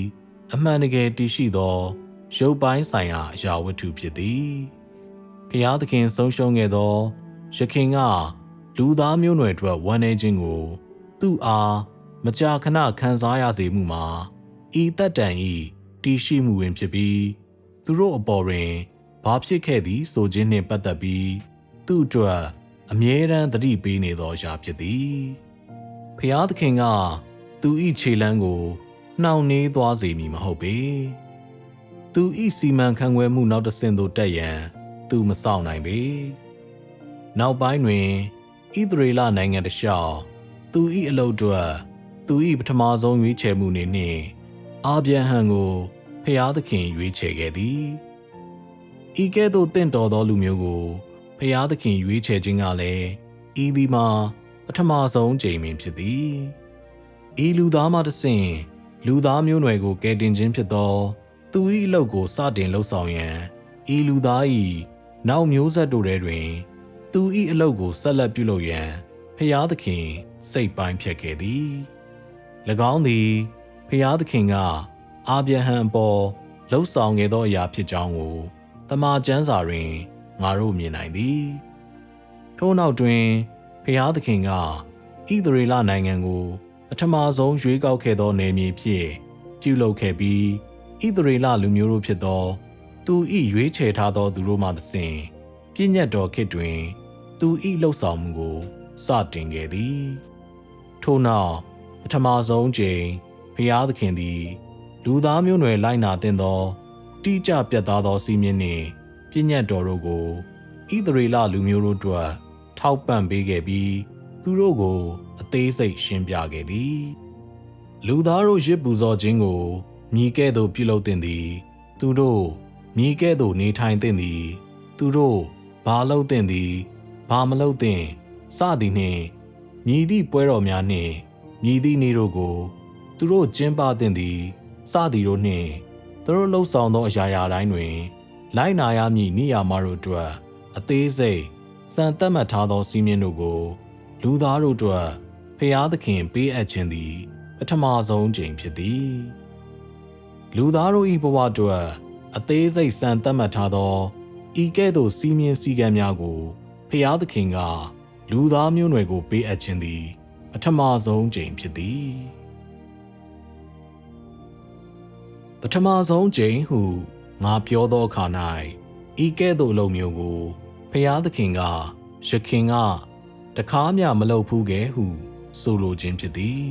အမှန်တကယ်တည်ရှိသောရုပ်ပိုင်းဆိုင်ရာအရာဝတ္ထုဖြစ်သည်ဖျားသခင်ဆုံးရှုံးခဲ့သောယခင်ကလူသားမျိုးနွယ်အတွက်ဝမ်းနည်းခြင်းကိုသူ့အားမကြာခဏခံစားရစေမှုမှာဤသက်တမ်း၏တည်ရှိမှုဝင်ဖြစ်ပြီးသူတို့အပေါ်တွင်ဘာဖြစ်ခဲ့သည်ဆိုခြင်းနှင့်ပတ်သက်ပြီးသူ့အတွက်အမြဲတမ်းသတိပေးနေသောအရာဖြစ်သည်ဖျားသခင်ကသူ၏ခြေလှမ်းကိုနှောင့်နှေးသွားစေမည်မဟုတ်ပေသူ၏စီမံခန့်ခွဲမှုနောက်တစ်ဆင့်သို့တက်ရန်သူမစောင့်နိုင်ပေနောက်ပိုင်းတွင်ဣသရေလနိုင်ငံတစ်လျှောက်သူ၏အလုပ်အတွက်သူ၏ပထမဆုံးရွေးချယ်မှုနှင့်အာဗြဟံကိုဖျားသခင်ရွေးချယ်ခဲ့သည်ဤကဲ့သို့တင့်တော်သောလူမျိုးကိုဖျားသခင်ရွေးချယ်ခြင်းကလည်းဤသည်မှာပထမဆုံးကြိမ်ပင်ဖြစ်သည်ဤလူသားမှတစ်ဆင့်လူသားမျိုးနွယ်ကိုကယ်တင်ခြင်းဖြစ်သောသူ၏အလုပ်ကိုစတင်လှုပ်ဆောင်ရန်ဤလူသား၏နောက်မျိုးဆက်တို့ထဲတွင်သူ၏အလုပ်ကိုဆက်လက်ပြုလုပ်ရန်ဖျားသခင်စိတ်ပိုင်းဖြတ်ခဲ့သည်၎င်းသည်ဖျားသခင်ကအာဗြဟံအပေါ်လှုပ်ဆောင်ခဲ့သောအရာဖြစ်ကြောင်းကိုတမန်ကျမ်းစာတွင်ငါတို့မြင်နိုင်သည်ထို့နောက်တွင်ဖျားသခင်ကဣသရေလနိုင်ငံကိုပထမဆုံးရွေးကောက်ခဲ့သောနယ်မြေဖြင့်ပြုလုပ်ခဲ့ပြီးဣသရေလလူမျိုးတို့ဖြစ်သောသူ၏ရွေးချယ်ထားသောသူတို့မှတစ်ဆင့်ပြည့်ညတ်တော်ခေတ်တွင်သူ၏လှုပ်ဆောင်မှုကိုစတင်ခဲ့သည်ထို့နောက်ပထမဆုံးချိန်ဖျားသခင်သည်လူသားမျိုးနွယ်လိုက်နာသင့်သောတိကျပြတ်သားသောစီမင်းနှင့်ပြည့်ညတ်တော်တို့ကိုဣသရေလလူမျိုးတို့အတွက်ထောက်ပံ့ပေးခဲ့ပြီးသူတို့ကိုအသေးစိတ်ရှင်းပြခဲ့သည်လူသားတို့ရစ်ပူဇော်ခြင်းကိုမြည်ကဲ့သို့ပြုလုပ်သင့်သည်သူတို့မြည်ကဲ့သို့နေထိုင်သင့်သည်သူတို့ဘာလုပ်သင့်သည်ဘာမလုပ်သင့်စသည်နှင့်မြည်သည့်ပွဲတော်များနှင့်မြည်သည့်နေ့တို့ကိုသူတို့ကျင်းပသင့်သည်စသည်တို့နှင့်သူတို့လှုပ်ဆောင်သောအရာရာတိုင်းတွင်လိုက်နာရမည့်နေရာမတို့အတွက်အသေးစိတ်စံသတ်မှတ်ထားသောစည်းမျဉ်းတို့ကိုလူသားတို့အတွက်ဖျားသခင်ပေးအပ်ခြင်းသည်ပထမဆုံးကြိမ်ဖြစ်သည်လူသားတို့၏ဘဝအတွက်အသေးစိတ်စံသတ်မှတ်ထားသောဤကဲ့သို့စည်းမျဉ်းစည်းကမ်းများကိုဖျားသခင်ကလူသားမျိုးနွယ်ကိုပေးအပ်ခြင်းသည်ပထမဆုံးကြိမ်ဖြစ်သည်ပထမဆုံးကြိမ်ဟုငါပြောသောအခါ၌ဤကဲ့သို့အလုပ်မျိုးကိုဖျားသခင်ကယခင်ကတခါမျှမလုပ်ဖူးခဲ့ဟုဆိုလိုခြင်းဖြစ်သည်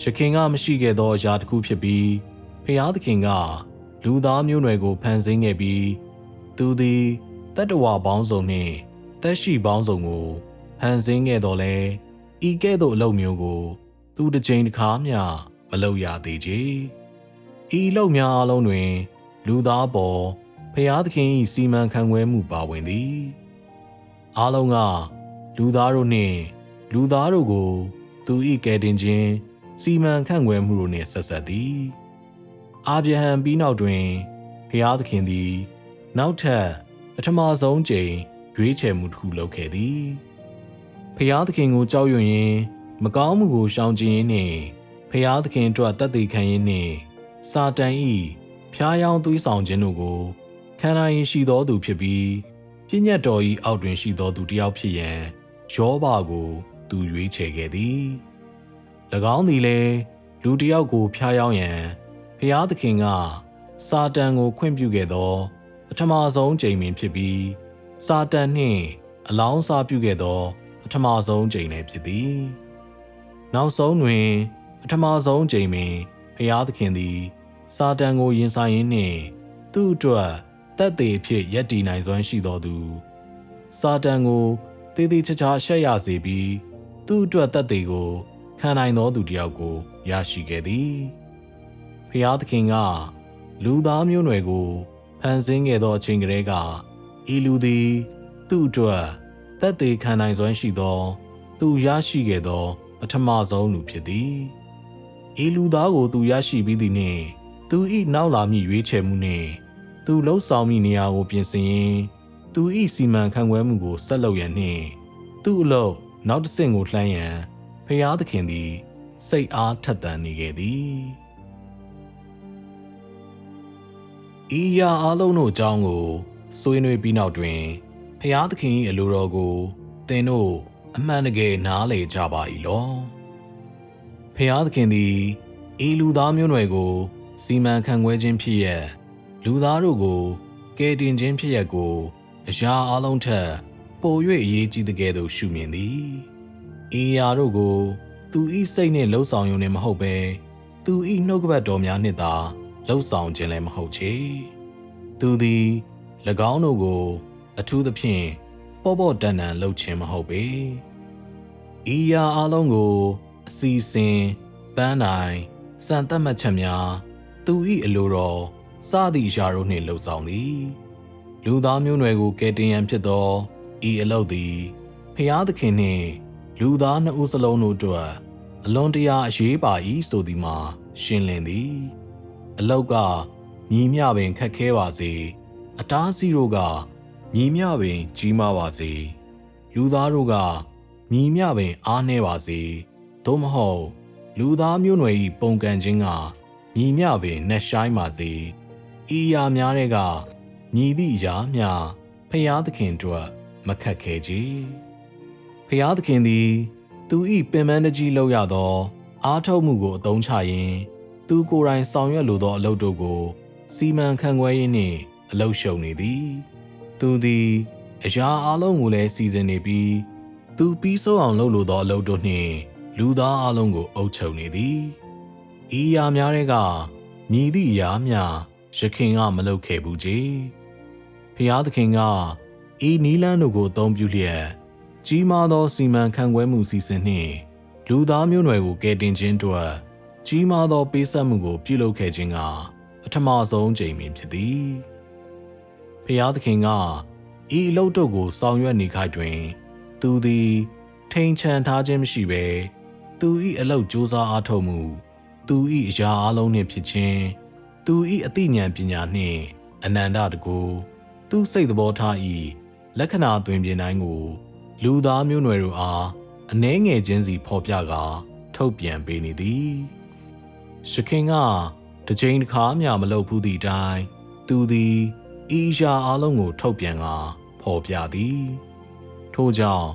ယခင်ကမရှိခဲ့သောအရာတစ်ခုဖြစ်ပြီးဖျားသခင်ကလူသားမျိုးနွယ်ကိုဖန်ဆင်းခဲ့ပြီးသူသည်တတ္တဝါပေါင်းစုံနှင့်သက်ရှိပေါင်းစုံကိုဖန်ဆင်းခဲ့တော်လဲဤကဲ့သို့အလုပ်မျိုးကိုသူတစ်ချိန်တစ်ခါမျှမလုပ်ရသေးချေဤအလုပ်များအလုံးတွင်လူသားပေါ်ဖျားသခင်၏စီမံခန့်ခွဲမှုပါဝင်သည်အားလုံးကလူသားတို့နှင့်လူသားတို့ကိုသူ၏ကယ်တင်ခြင်းစီမံခန့်ခွဲမှုတို့နှင့်ဆက်ဆက်သည်အာဗြဟံပြီးနောက်တွင်ဖျားသခင်သည်နောက်ထပ်ပထမဆုံးကြိမ်ရွေးချယ်မှုတစ်ခုလုပ်ခဲ့သည်ဖျားသခင်ကိုကြောက်ရွံ့ရင်းမကောင်းမှုကိုရှောင်ကျဉ်ရင်းနှင့်ဖျားသခင်အတွက်တတ်သိခံရင်းနှင့်စာတန်၏ဖျားယောင်းသွေးဆောင်ခြင်းတို့ကိုခံနိုင်ရရှိသောသူဖြစ်ပြီးပြည့်ညတ်တော်၏အောက်တွင်ရှိသောသူတစ်ယောက်ဖြစ်ရန်ယောဘကိုသူရွေးချယ်ခဲ့သည်၎င်းသည်လည်းလူတစ်ယောက်ကိုဖျားယောင်းရန်ဖျားသခင်ကစာတန်ကိုခွင့်ပြုခဲ့သောပထမဆုံးကြိမ်ပင်ဖြစ်ပြီးစာတန်နှင့်အလောင်းစားပြုခဲ့သောပထမဆုံးကြိမ်လည်းဖြစ်သည်နောက်ဆုံးတွင်ပထမဆုံးကြိမ်ပင်ဖျားသခင်သည်စာတန်ကိုရင်ဆိုင်ရင်းနှင့်သူ့အတွက်သက်သေဖြစ်ရပ်တည်နိုင်စွမ်းရှိသောသူစာတန်ကိုတည်တည်ချာချာရှက်ရစေပြီးသူ့အတွက်သက်သေကိုခံနိုင်သောသူတစ်ယောက်ကိုရရှိခဲ့သည်ဖျားသခင်က လူသားမျိုးနွယ်ကိုဖန်ဆင်းခဲ့သောအချိန်ကတည်းကဤလူသည်သူ့အတွက်သက်သေခံနိုင်စွမ်းရှိသောသူရရှိခဲ့သောပထမဆုံးလူဖြစ်သည်ဤလူသားကိုသူရရှိပြီးသည်နှင့်သူ၏နောက်လာမည့်ရွေးချယ်မှုနှင့်သူလှုပ်ဆောင်မည့်နေရာကိုပြင်ဆင်ရင်းသူ၏စီမံခန့်ခွဲမှုကိုဆက်လုပ်ရန်နှင့်သူ့အလုပ်နောက်တစ်ဆင့်ကိုလှမ်းရန်ဖျားသခင်သည်စိတ်အားထက်သန်နေခဲ့သည်ဤရာအလုံးတို့အကြောင်းကိုဆွေးနွေးပြီးနောက်တွင်ဖျားသခင်၏အလိုတော်ကိုသင်တို့အမှန်တကယ်နားလည်ကြပါ၏လောဖျားသခင်သည်ဤလူသားမျိုးနွယ်ကိုစီမံခန့်ခွဲခြင်းဖြစ်ရလူသားတို့ကိုကယ်တင်ခြင်းဖြစ်ရကိုအရာအလုံးထက်ပို၍အရေးကြီးတဲ့ကဲ့သို့ရှုမြင်သည်ဤရာတို့ကိုသူ၏စိတ်နှင့်လှုပ်ဆောင်ရုံနှင့်မဟုတ်ဘဲသူ၏နှုတ်ကပတ်တော်များနှင့်သာလှုပ်ဆောင်ခြင်းလည်းမဟုတ်ချေသူသည်၎င်းတို့ကိုအထူးသဖြင့်ပေါ့ပေါ့တန်တန်လှုပ်ခြင်းမဟုတ်ပေဤရာအလုံးကိုအစီအစဉ်ပန်းနိုင်စံသတ်မှတ်ချက်များသူ၏အလိုတော်စသည့်အရာတို့နှင့်လှုပ်ဆောင်သည်လူသားမျိုးနွယ်ကိုကယ်တင်ရန်ဖြစ်သောဤအလုပ်သည်ဖျားသခင်နှင့်လူသားနှစ်ဦးစလုံးတို့အတွက်အလွန်တရာအရေးပါ၏ဆိုသည်မှာရှင်းလင်းသည်အလောက်ကမြည်မြပင်ခက်ခဲပါစေအတားဆီးတို့ကမြည်မြပင်ကြီးမားပါစေလူသားတို့ကမြည်မြပင်အားနည်းပါစေသို့မဟုတ်လူသားမျိုးနွယ်၏ပုံကံခြင်းကမြည်မြပင်နှက်ဆိုင်ပါစေဤအရာများတဲ့ကမြည်သည့်အရာများဖျားသခင်တို့မခက်ခဲကြဖျားသခင်သည်သူ၏ပင်ပန်းတကြီးလောက်ရသောအားထုတ်မှုကိုအသုံးချရင်းသူကိုယ်တိုင်ဆောင်ရွက်လိုသောအလုပ်တို့ကိုစီမံခန့်ခွဲရင်းနှင့်အလုပ်ရှုပ်နေသည်သူသည်အရာအလုံးကိုလည်းစီစဉ်နေပြီးသူပြီးဆုံးအောင်လုပ်လိုသောအလုပ်တို့နှင့်လူသားအလုံးကိုအုပ်ချုပ်နေသည်ဤအရာများတဲ့ကမြည်သည့်အရာများရခင်ကမလုပ်ခဲ့ဘူးကြီးဖျားသခင်ကဤနီးလန်းတို့ကိုအသုံးပြုလျက်ကြီးမားသောစီမံခန့်ခွဲမှုစီစဉ်နှင့်လူသားမျိုးနွယ်ကိုကယ်တင်ခြင်းအတွက်ကြီးမားသောပေးဆပ်မှုကိုပြုလုပ်ခဲ့ခြင်းကပထမဆုံးကြိမ်ပင်ဖြစ်သည်ဖျားသခင်ကဤအလုပ်တို့ကိုဆောင်ရွက်နေခိုက်တွင်သူသည်ထိန်ချန်ထားခြင်းမရှိဘဲသူ၏အလုပ်ကြိုးစားအားထုတ်မှုသူ၏အရာအလုံးနှင့်ဖြစ်ခြင်းသူ၏အသိဉာဏ်ပညာနှင့်အနန္တတကူသူစိတ်သဘောထား၏လက္ခဏာသွင်ပြင်တိုင်းကိုလူသားမျိုးနွယ်တို့အားအနှဲငယ်ချင်းစီဖော်ပြကာထုတ်ပြန်ပေးနေသည်ရှခင်ကတစ်ချိန်တစ်ခါမှမလုပ်ဘူးသည့်အတိုင်းသူသည်ဤရာအလုံးကိုထုတ်ပြန်ကာဖော်ပြသည်ထို့ကြောင့်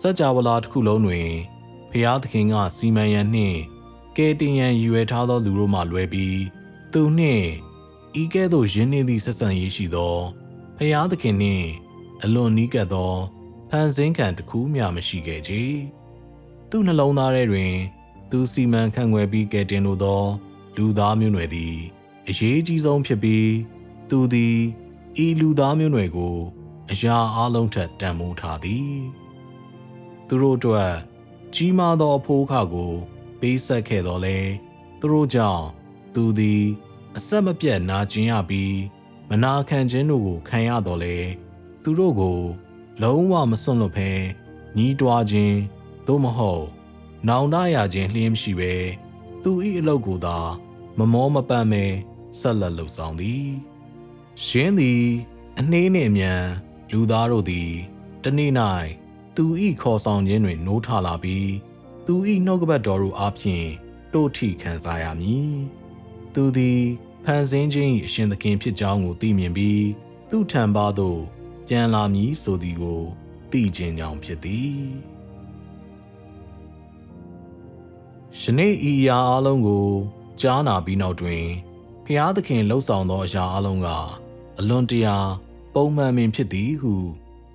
စัจ java လာတစ်ခုလုံးတွင်ဖျားသခင်ကစီမံရန်နှင့်ကယ်တင်ရန်ရည်ရွယ်ထားသောလူတို့မှလွဲပြီးသူနှင့်ဤကဲ့သို့ရင်းနှီးသည့်ဆက်ဆံရေးရှိသောဖျားသခင်နှင့်အလွန်နီးကပ်သောဖန်ဆင်းခံတစ်ခုမျှမရှိခဲ့ကြသူနှလုံးသားထဲတွင်သူစီမံခန့်ခွဲပြီးကယ်တင်လိုသောလူသားမျိုးနွယ်သည်အရေးကြီးဆုံးဖြစ်ပြီးသူသည်ဤလူသားမျိုးနွယ်ကိုအရာအလုံးထက်တန်ဖိုးထားသည်သူတို့အတွက်ကြီးမားသောအဖိုးအခကိုပေးဆက်ခဲ့တော်လဲသူတို့ကြောင့်သူသည်အဆက်မပြတ်နာကျင်ရပြီးမနာခံခြင်းတို့ကိုခံရတော်လဲသူတို့ကိုလုံးဝမစွန့်လွတ်ဘဲညီးတွားခြင်းသို့မဟုတ်နောင်တရခြင်းလျှင်းမရှိဘဲသူ၏အလုပ်ကိုသာမမောမပန့်ပဲဆက်လက်လုပ်ဆောင်သည်ရှင်းသည်အနှေးနှင့်အမြန်လူသားတို့သည်တနေ့၌သူ၏ခေါ်ဆောင်ခြင်းတွင်နိုးထလာပြီးသူ၏နှုတ်ကပတ်တော်တို့အားဖြင့်တို့ထိခံစားရမည်သူသည်ဖန်ဆင်းခြင်း၏အရှင်သခင်ဖြစ်ကြောင်းကိုသိမြင်ပြီးသူထံပါသို့ပြန်လာမည်ဆိုသည်ကိုသိခြင်းကြောင့်ဖြစ်သည်ယနေ့ဤအရာအလုံးကိုကြားနာပြီးနောက်တွင်ဖျားသခင်လှုပ်ဆောင်သောအရာအလုံးကအလွန်တရာပုံမှန်ပင်ဖြစ်သည်ဟု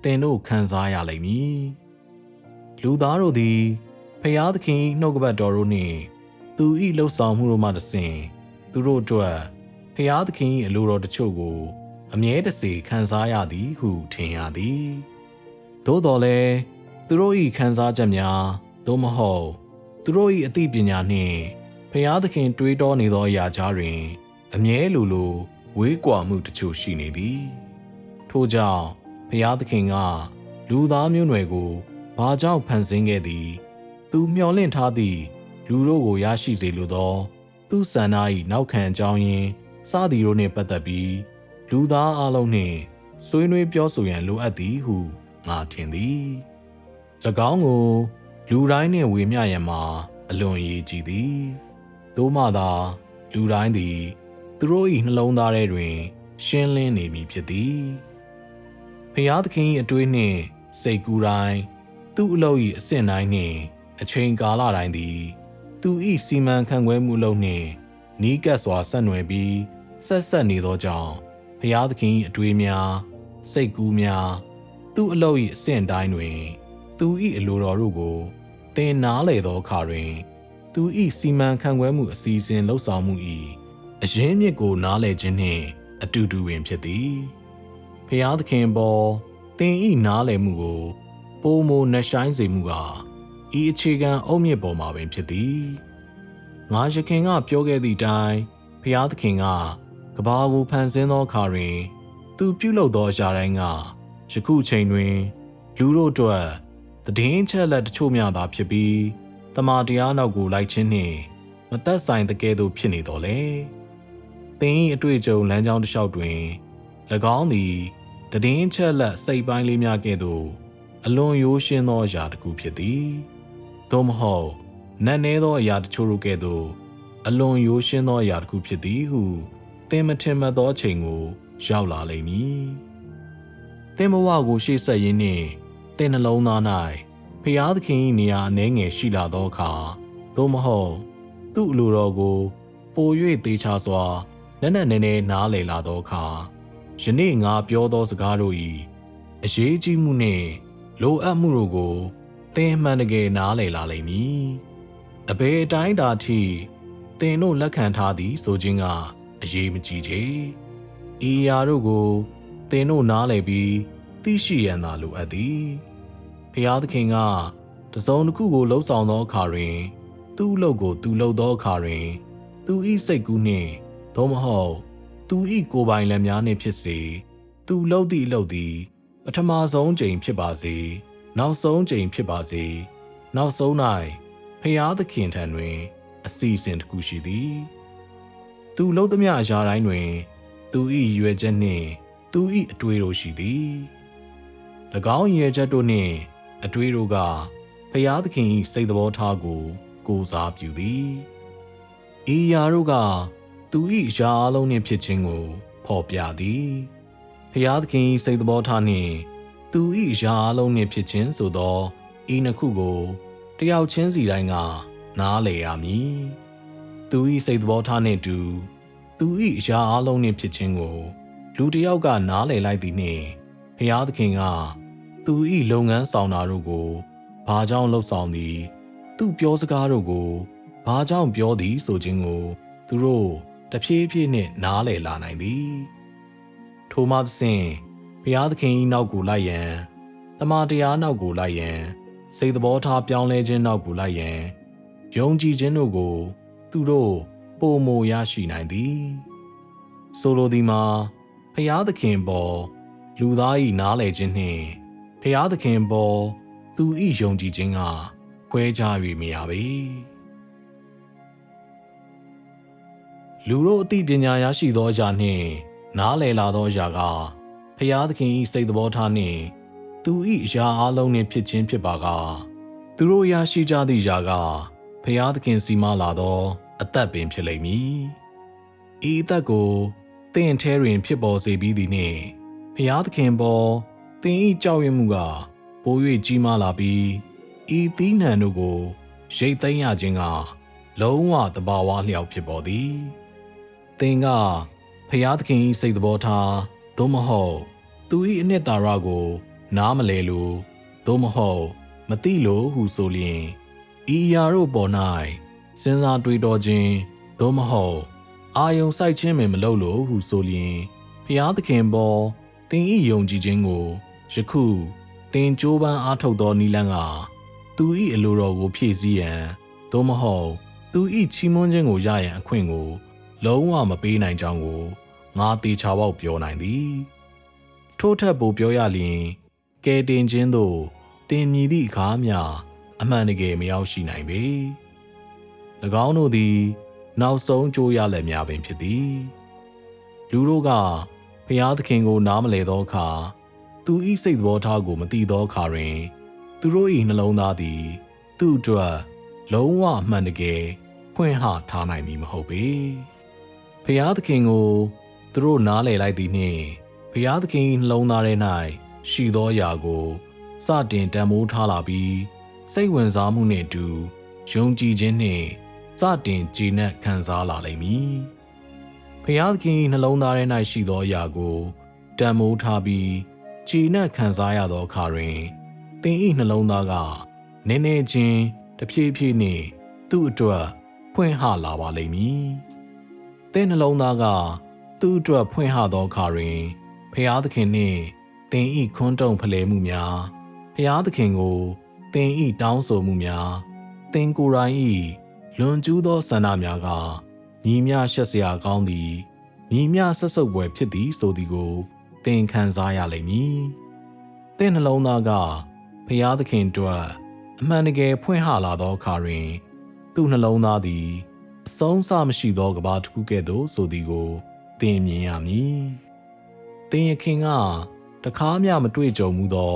သင်တို့ခံစားရလိမ့်မည်လူသားတို့သည်ဖျားသခင်နှုတ်ကပတ်တော်တို့နှင့်သူ၏လှုပ်ဆောင်မှုတို့မှတဆင့်သူတို့အတွက်ဖျားသခင်၏အလိုတော်တချို့ကိုအမြဲတစေခံစားရသည်ဟုထင်ရသည်သို့တော်လည်းသူတို့၏ခံစားချက်များသို့မဟုတ်သူတို့၏အသိပညာနှင့်ဖျားသခင်တွေးတောနေသောအရာကြားတွင် အမြဲလိုဝေးကွာမှုတချို့ရှိနေသည်ထို့ကြောင့်ဖျားသခင်ကလူသားမျိုးနွယ်ကိုဘာကြောင့်ဖန်ဆင်းခဲ့သည်သူမျှော်လင့်ထားသည့်လူတို့ကိုရရှိစေလိုသောသူ့ဆန္ဒ၏နောက်ခံအကြောင်းရင်းစသည်တို့နှင့်ပတ်သက်ပြီးလူသားအလုံးနှင့်ဆွေးနွေးပြောဆိုရန်လိုအပ်သည်ဟုငါထင်သည်၎င်းကိုလူတိုင်းနှင့်ဝေမျှရန်မှာအလွန်အရေးကြီးသည်သို့မှသာလူတိုင်းသည်သူတို့၏နှလုံးသားထဲတွင်ရှင်းလင်းနေမည်ဖြစ်သည်ဖျားသခင်၏အတွေးနှင့်စိတ်ကူးတိုင်းသူ့အလုပ်၏အဆင့်တိုင်းနှင့်အချိန်ကာလတိုင်းသည်သူ၏စီမံခန့်ခွဲမှုအလုပ်နှင့်နီးကပ်စွာဆက်နွယ်ပြီးဆက်နေသောကြောင့်ဖျားသခင်၏အတွေးများစိတ်ကူးများသူ့အလုပ်၏အဆင့်တိုင်းတွင်သူ၏အလိုတော်တို့ကိုသင်နားလေသောအခါတွင်သူ၏စီမံခန့်ခွဲမှုအစီအစဉ်လှုပ်ဆောင်မှု၏အရင်းမြစ်ကိုနားလည်ခြင်းနှင့်အတူတူပင်ဖြစ်သည်ဖျားသခင်ပေါ်သင်၏နားလည်မှုကိုပိုမိုနှဆိုင်စေမှုကဤအခြေခံအုတ်မြစ်ပေါ်မှာပင်ဖြစ်သည်ငါယခင်ကပြောခဲ့သည့်အတိုင်းဖျားသခင်ကကမ္ဘာကိုဖန်ဆင်းသောအခါတွင်သူပြုလုပ်သောအရာတိုင်းကယခုချိန်တွင်လူတို့အတွက်သတင်းချက်လက်တချို့များသာဖြစ်ပြီးတမန်တရားနောက်ကိုလိုက်ခြင်းနှင့်မသက်ဆိုင်တဲ့ကဲ့သို့ဖြစ်နေတော်လေသင်၏အတွေ့အကြုံလမ်းကြောင်းတစ်လျှောက်တွင်၎င်းသည်သတင်းချက်လက်စိတ်ပိုင်းလေးများကဲ့သို့အလွန်ရိုးရှင်းသောအရာတစ်ခုဖြစ်သည်သို့မဟုတ်နက်နဲသောအရာတချို့တို့ကဲ့သို့အလွန်ရိုးရှင်းသောအရာတစ်ခုဖြစ်သည်ဟုသင်မထင်မှတ်သောအချိန်ကိုရောက်လာလိမ့်မည်သင်ဘဝကိုရှေ့ဆက်ရင်းနှင့်သင်နှလုံးသား၌ဖျားသခင်၏နေရာအနည်းငယ်ရှိလာသောအခါသို့မဟုတ်သူ့အလိုတော်ကိုပို၍သေချာစွာနက်နဲနားလည်လာသောအခါယနေ့ငါပြောသောစကားတို့၏အရေးကြီးမှုနှင့်လိုအပ်မှုတို့ကိုသင်မှန်တကယ်နားလည်လာလိမ့်မည်အဘယ်အတိုင်းဒါထိသင်တို့လက်ခံထားသည်ဆိုခြင်းကအရေးမကြီးချေဤအရာတို့ကိုသင်တို့နားလည်ပြီးသိရှိရန်သာလိုအပ်သည်ဖျားသခင်ကတစုံတစ်ခုကိုလှုပ်ဆောင်သောအခါတွင်သူ့အလုပ်ကိုသူလုပ်သောအခါတွင်သူ၏စိတ်ကူးနှင့်သို့မဟုတ်သူ၏ကိုယ်ပိုင်လက်များနှင့်ဖြစ်စေသူလုပ်သည့်အလုပ်သည်ပထမဆုံးချိန်ဖြစ်ပါစေနောက်ဆုံးချိန်ဖြစ်ပါစေနောက်ဆုံး၌ဖျားသခင်ထံတွင်အစီအစဉ်တစ်ခုရှိသည်သူလုပ်သမျှအရာတိုင်းတွင်သူ၏ရွယ်ချက်နှင့်သူ၏အတွေးတို့ရှိသည်၎င်းရွယ်ချက်တို့နှင့်အတွေးတို့ကဖျားသခင်၏စိတ်သဘောထားကိုစားပြုသည်ဤအရာတို့ကသူ၏အရာအလုံးနှင့်ဖြစ်ခြင်းကိုဖော်ပြသည်ဖျားသခင်၏စိတ်သဘောထားနှင့်သူ၏အရာအလုံးနှင့်ဖြစ်ခြင်းဆိုသောဤနှစ်ခုကိုတယောက်ချင်းစီတိုင်းကနားလည်ရမည်သူ၏စိတ်သဘောထားနှင့်တူသူ၏အရာအလုံးနှင့်ဖြစ်ခြင်းကိုလူတစ်ယောက်ကနားလည်လိုက်သည်နှင့်ဖျားသခင်ကသူ၏လုပ်ငန်းဆောင်တာတို့ကိုဘာကြောင့်လှုပ်ဆောင်သည်သူပြောစကားတို့ကိုဘာကြောင့်ပြောသည်ဆိုခြင်းကိုသူတို့တဖြည်းဖြည်းနှင့်နားလည်လာနိုင်သည်ထိုမှသဖြင့်ဘုရားသခင်၏နောက်ကိုလိုက်ရန်တမန်တရားနောက်ကိုလိုက်ရန်စိတ်သဘောထားပြောင်းလဲခြင်းနောက်ကိုလိုက်ရန်ယုံကြည်ခြင်းတို့ကိုသူတို့ပိုမိုရရှိနိုင်သည်ဆိုလိုသည်မှာဘုရားသခင်ပေါ်လူသား၏နားလည်ခြင်းနှင့်ဘုရားသခင်ပေါ်သူ၏ယုံကြည်ခြင်းကခွဲခြား၍မရပေလူတို့အသိပညာရရှိသောအရာနှင့်နားလည်လာသောအရာကဖျားသခင်၏စိတ်သဘောထားနှင့်သူ၏အရာအလုံးနှင့်ဖြစ်ခြင်းဖြစ်ပါကသူတို့ရရှိကြသည့်အရာကဖျားသခင်စီမလာသောအသက်ပင်ဖြစ်လိမ့်မည်ဤအသက်ကိုသင်ထဲတွင်ဖြစ်ပေါ်စေပြီးသည်နှင့်ဖျားသခင်ပေါ်သင်၏ကြောက်ရွံ့မှုကပို၍ကြီးမားလာပြီးဤသီးနှံတို့ကိုရိတ်သိမ်းရခြင်းကလုံးဝတဘာဝလျောက်ဖြစ်ပေါ်သည်သင်ကဖျားသခင်၏စိတ်သဘောထားသို့မဟုတ်သူ၏အနှစ်သာရကိုနားမလည်လို့သို့မဟုတ်မသိလို့ဟုဆိုလျင်ဤအရာတို့ပေါ်၌စဉ်းစားတွေးတောခြင်းသို့မဟုတ်အာယုံစိုက်ခြင်းမလုပ်လို့ဟုဆိုလျင်ဖျားသခင်ပေါ်သင်၏ယုံကြည်ခြင်းကိုယခုသင်ကြိုးပမ်းအားထုတ်သောနည်းလမ်းကသူ၏အလိုတော်ကိုဖြည့်ဆည်းရန်သို့မဟုတ်သူ၏ချီးမွမ်းခြင်းကိုရရန်အခွင့်ကို လုံးဝမပေးနိုင်ကြောင်းကိုငါတေချာပေါက်ပြောနိုင်သည်ထို့ထက်ပိုပြောရလျင်ကဲတင်ခြင်းသို့တင်မြည်သည့်အခါမျှအမှန်တကယ်မရောက်ရှိနိုင်ပေ၎င်းတို့သည်နောက်ဆုံးကြိုးရလက်များပင်ဖြစ်သည်လူတို့ကဖျားသခင်ကိုနားမလည်သောအခါသူ၏စိတ်သဘောထားကိုမသိသောအခါတွင်သူတို့၏နှလုံးသားသည်သူ့အတွက်လုံးဝအမှန်တကယ်ဖွင့်ဟထားနိုင်မည်မဟုတ်ပေဖျားသခင်ကိုသူတို့နားလည်လိုက်သည်နှင့်ဖျားသခင်၏နှလုံးသားထဲ၌ရှိသောအရာကိုစတင်တန်ဖိုးထားလာပြီးစိတ်ဝင်စားမှုနှင့်အတူယုံကြည်ခြင်းနှင့်စတင်ကြည်နပ်ခံစားလာလိမ့်မည်ဖျားသခင်၏နှလုံးသားထဲ၌ရှိသောအရာကိုတန်ဖိုးထားပြီးကြည်နပ်ခံစားရသောအခါတွင်သင်၏နှလုံးသားကနည်းနည်းချင်းတဖြည်းဖြည်းနှင့်သူ့အတွက်ဖွင့်ဟလာပါလိမ့်မည်သင်နှလုံးသားကသူ့အတွက်ဖွင့်ဟသောအခါတွင်ဖျားသခင်နှင့်သင်၏ခွန်းတုံဖလှယ်မှုများဖျားသခင်ကိုသင်၏တောင်းဆိုမှုများသင်ကိုယ်တိုင်၏လွန်ကျူးသောဆန္ဒများကညီမျှရှက်စရာကောင်းသည်ညီမျှဆက်ဆုပ်ပွဲဖြစ်သည်ဆိုသည်ကိုသင်ခံစားရလိမ့်မည်သင်နှလုံးသားကဖျားသခင်အတွက်အမှန်တကယ်ဖွင့်ဟလာသောအခါတွင်သူ့နှလုံးသားသည်အဆုံးအစမရှိသောကဘာတစ်ခုကဲ့သို့ဆိုသည်ကိုသင်မြင်ရမည်သင်ယခင်ကတခါမှမတွေ့ကြုံမှုသော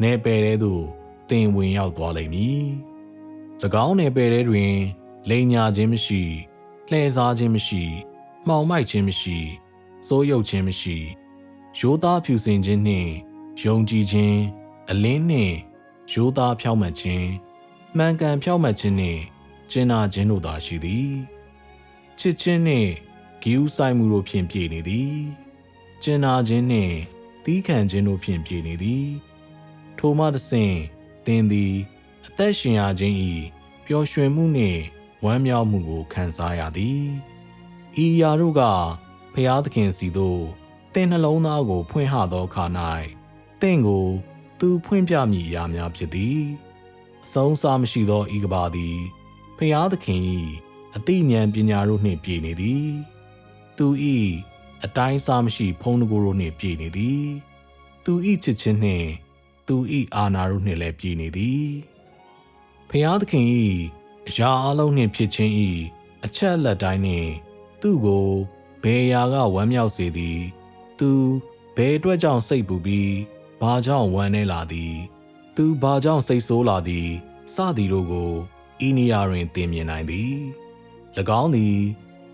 နယ်ပယ်ထဲသို့သင်ဝင်ရောက်သွားလိမ့်မည်၎င်းနယ်ပယ်ထဲတွင်လိန်ညာခြင်းမရှိလှည့်စားခြင်းမရှိမှောင်မိုက်ခြင်းမရှိစိုးရုပ်ခြင်းမရှိရိုးသားဖြူစင်ခြင်းနှင့်ယုံကြည်ခြင်းအလင်းနှင့်ရိုးသားဖြောင့်မတ်ခြင်းမှန်ကန်ဖြောင့်မတ်ခြင်းနှင့်ကျင့်နာခြင်းတို့သာရှိသည်ချစ်ခြင်းနှင့်ဂရုစိုက်မှုတို့ဖြင့်ပြည့်နေသည်ကျင့်နာခြင်းနှင့်သီးခံခြင်းတို့ဖြင့်ပြည့်နေသည်ထိုမှတစ်ဆင့်သင်သည်အသက်ရှင်ရခြင်း၏ပျော်ရွှင်မှုနှင့်ဝမ်းမြောက်မှုကိုခံစားရသည်ဤအရာတို့ကဖျားသခင်စီသို့သင်နှလုံးသားကိုဖွင့်ဟသောအခါ၌သင်ကိုသူဖွင့်ပြမည်အရာများဖြစ်သည်အဆုံးအစမရှိသောဤကဘာသည်ဖျားသခင်၏အသိဉာဏ်ပညာတို့နှင့်ပြည့်နေသည်သူ၏အတိုင်းအစားမရှိဖုံးတကိုယ်တို့နှင့်ပြည့်နေသည်သူ၏ချစ်ခြင်းနှင့်သူ၏အာဏာတို့နှင့်လည်းပြည့်နေသည်ဖျားသခင်၏အရာအလုံးနှင့်ဖြစ်ခြင်း၏အချက်အလက်တိုင်းနှင့်သူ့ကိုဘယ်အရာကဝမ်းမြောက်စေသည်သူဘယ်အတွက်ကြောင့်စိတ်ပူပြီးဘာကြောင့်ဝမ်းနည်းလာသည်သူဘာကြောင့်စိတ်ဆိုးလာသည်စသည်တို့ကိုဤနေရာတွင်သင်မြင်နိုင်သည်၎င်းသည်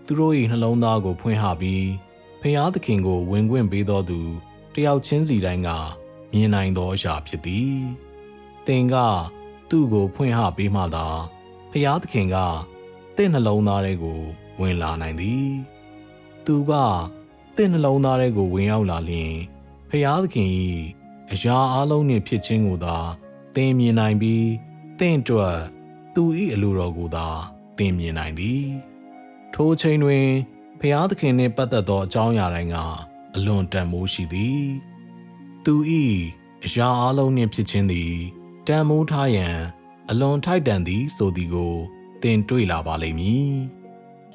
သူတို့၏နှလုံးသားကိုဖွင့်ဟပြီးဖျားသခင်ကိုဝင်ခွင့်ပေးသောသူတယောက်ချင်းစီတိုင်းကမြင်နိုင်သောအရာဖြစ်သည်သင်ကသူ့ကိုဖွင့်ဟပေးမှသာဖျားသခင်ကသင်နှလုံးသားထဲကိုဝင်လာနိုင်သည်သူကသင်နှလုံးသားထဲကိုဝင်ရောက်လာလျှင်ဖျားသခင်၏အရာအလုံးနှင့်ဖြစ်ခြင်းကိုသာသင်မြင်နိုင်ပြီးသင်အတွက်သူ၏အလိုတော်ကိုသာသင်မြင်နိုင်သည်ထိုအချိန်တွင်ဖျားသခင်နှင့်ပတ်သက်သောအကြောင်းအရာတိုင်းကအလွန်တန်ဖိုးရှိသည်သူ၏အရာအလုံးနှင့်ဖြစ်ခြင်းသည်တန်ဖိုးထားရန်အလွန်ထိုက်တန်သည်ဆိုသည်ကိုသင်တွေ့လာပါလိမ့်မည်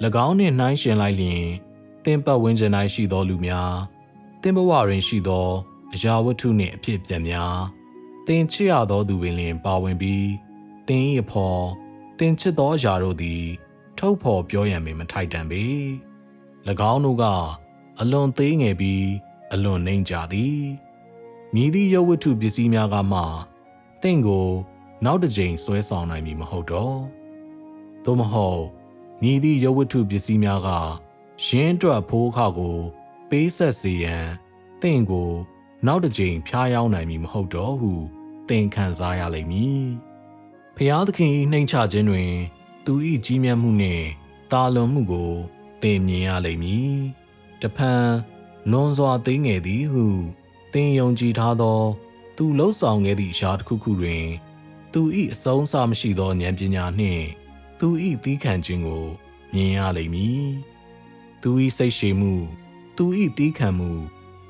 ၎င်းနှင့်နှိုင်းယှဉ်လိုက်လျှင်သင်ပတ်ဝန်းကျင်၌ရှိသောလူများသင်ဘဝတွင်ရှိသောအရာဝတ္ထုနှင့်အဖြစ်အပျက်များသင်ချစ်ရသောသူပင်လျှင်ပါဝင်ပြီးသင်၏အဖော်သင်ချစ်သောအရာတို့သည်ထုတ်ဖော်ပြောရန်ပင်မထိုက်တန်ပေ၎င်းတို့ကအလွန်သေးငယ်ပြီးအလွန်နှိမ့်ကြသည်မြည်သည့်ရုပ်ဝတ္ထုပစ္စည်းများကမှသင်ကိုနောက်တစ်ကြိမ်ဆွဲဆောင်နိုင်မည်မဟုတ်တော့သို့မဟုတ်မြည်သည့်ရုပ်ဝတ္ထုပစ္စည်းများကယင်းအတွက်ဖိုးအခကိုပေးဆက်စေရန်သင်ကိုနောက်တစ်ကြိမ်ဖျားယောင်းနိုင်မည်မဟုတ်တော့ဟုသင်ခံစားရလိမ့်မည်ဖျားသခင်၏နှိမ့်ချခြင်းတွင်သူ၏ကြီးမြတ်မှုနှင့်တာလွန်မှုကိုသင်မြင်ရလိမ့်မည်တဖန်လွန်စွာသေးငယ်သည်ဟုသင်ယုံကြည်ထားသောသူလှုပ်ဆောင်ခဲ့သည့်အရာတစ်ခုခုတွင်သူ၏အဆုံးအစမရှိသောဉာဏ်ပညာနှင့်သူ၏သီးခံခြင်းကိုမြင်ရလိမ့်မည်သူ၏စိတ်ရှည်မှုသူ၏သီးခံမှု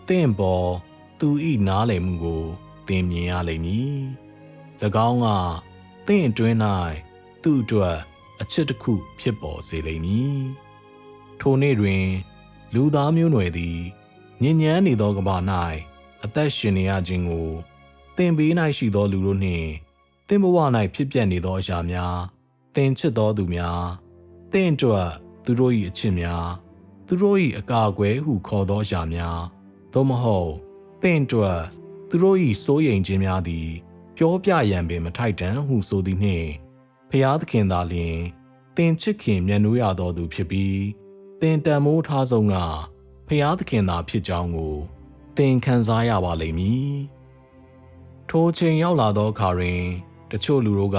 သင်ပေါ်သူ၏နားလည်မှုကိုသင်မြင်ရလိမ့်မည်၎င်းကသင်အတွင်း၌သူ့အတွက်အချစ်တစ်ခုဖြစ်ပေါ်စေလိမ့်မည် ထိုနေ့တွင်လူသားမျိုးနွယ်သည်ညဉ့်ဉန်းနေသောကမ္ဘာ၌အသက်ရှင်နေရခြင်းကိုသင်ဘေး၌ရှိသောလူတို့နှင့်သင်ဘဝ၌ဖြစ်ပျက်နေသောအရာများသင်ချစ်သောသူများသင်အတွက်သူတို့၏အချစ်များသူတို့၏အကာအကွယ်ဟုခေါ်သောအရာများသို့မဟုတ်သင်အတွက်သူတို့၏စိုးရိမ်ခြင်းများသည်ပြောပြရန်ပင်မထိုက်တန်ဟုဆိုသည်နှင့်ဖျားသခင်သာလျှင်သင်ချစ်ခင်မြတ်နိုးရသောသူဖြစ်ပြီးသင်တန်မိုးထားဆုံးကဖျားသခင်သာဖြစ်ကြောင်းကိုသင်ခံစားရပါလိမ့်မည်ထိုချိန်ရောက်လာသောအခါတွင်တချို့လူတို့က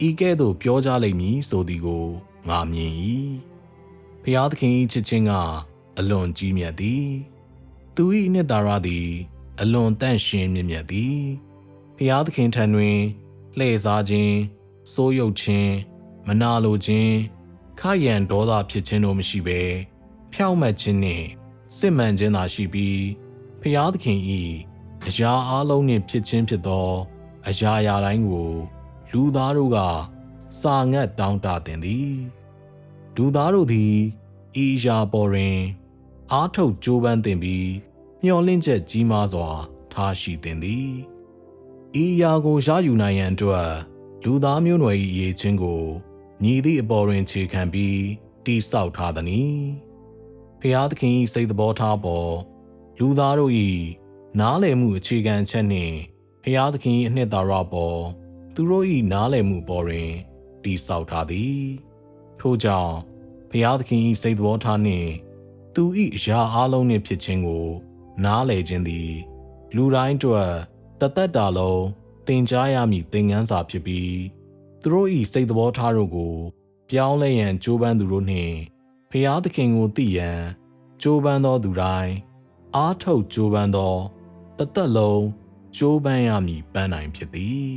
ဤကဲ့သို့ပြောကြလိမ့်မည်ဆိုသည်ကိုငါမြင်၏ဖျားသခင်၏ချစ်ခြင်းကအလွန်ကြီးမြတ်သည်သူ၏နှစ်သာရသည်အလွန်တန့်ရှင်းမြင့်မြတ်သည်ဖျားသခင်ထံတွင်လှည့်စားခြင်းစိုးရုပ်ခြင်းမနာလိုခြင်းခရံဒေါသဖြစ်ခြင်းတို့မရှိဘဲဖြောင့်မတ်ခြင်းနှင့်စစ်မှန်ခြင်းသာရှိပြီးဖျားသခင်၏အရာအလုံးနှင့်ဖြစ်ခြင်းဖြစ်သောအရာရာတိုင်းကိုလူသားတို့ကစာငတ်တောင်းတသင်သည်လူသားတို့သည်ဤအရာပေါ်တွင်အားထုတ်ကြိုးပမ်းသင်ပြီးမျှော်လင့်ချက်ကြီးမားစွာထားရှိသင်သည်ဤအရာကိုရယူနိုင်ရန်အတွက်လူသားမျိုးနွယ်၏အရေးချင်းကိုညီသည့်အပေါ်တွင်ခြေခံပြီးတိဆောက်ထားသည်။ဖျားသခင်၏စိတ်သဘောထားပေါ်လူသားတို့၏နားလည်မှုအခြေခံချက်နှင့်ဖျားသခင်၏အနှစ်သာရပေါ်သူတို့၏နားလည်မှုပေါ်တွင်တိဆောက်ထားသည်။ထို့ကြောင့်ဖျားသခင်၏စိတ်သဘောထားနှင့်သူ၏အရာအလုံးနှင့်ဖြစ်ခြင်းကိုနားလည်ခြင်းသည်လူတိုင်းအတွက်တသက်တာလုံးသင်ကြားရမည့်သင်ခန်းစာဖြစ်ပြီးသူတို့၏စိတ်သဘောထားတို့ကိုပြောင်းလဲရန်ကြိုးပမ်းသူတို့နှင့်ဖျားသခင်ကိုသိရန်ကြိုးပမ်းသောသူတိုင်းအားထုတ်ကြိုးပမ်းသောတသက်လုံးကြိုးပမ်းရမည့်ပန်းနိုင်ဖြစ်သည်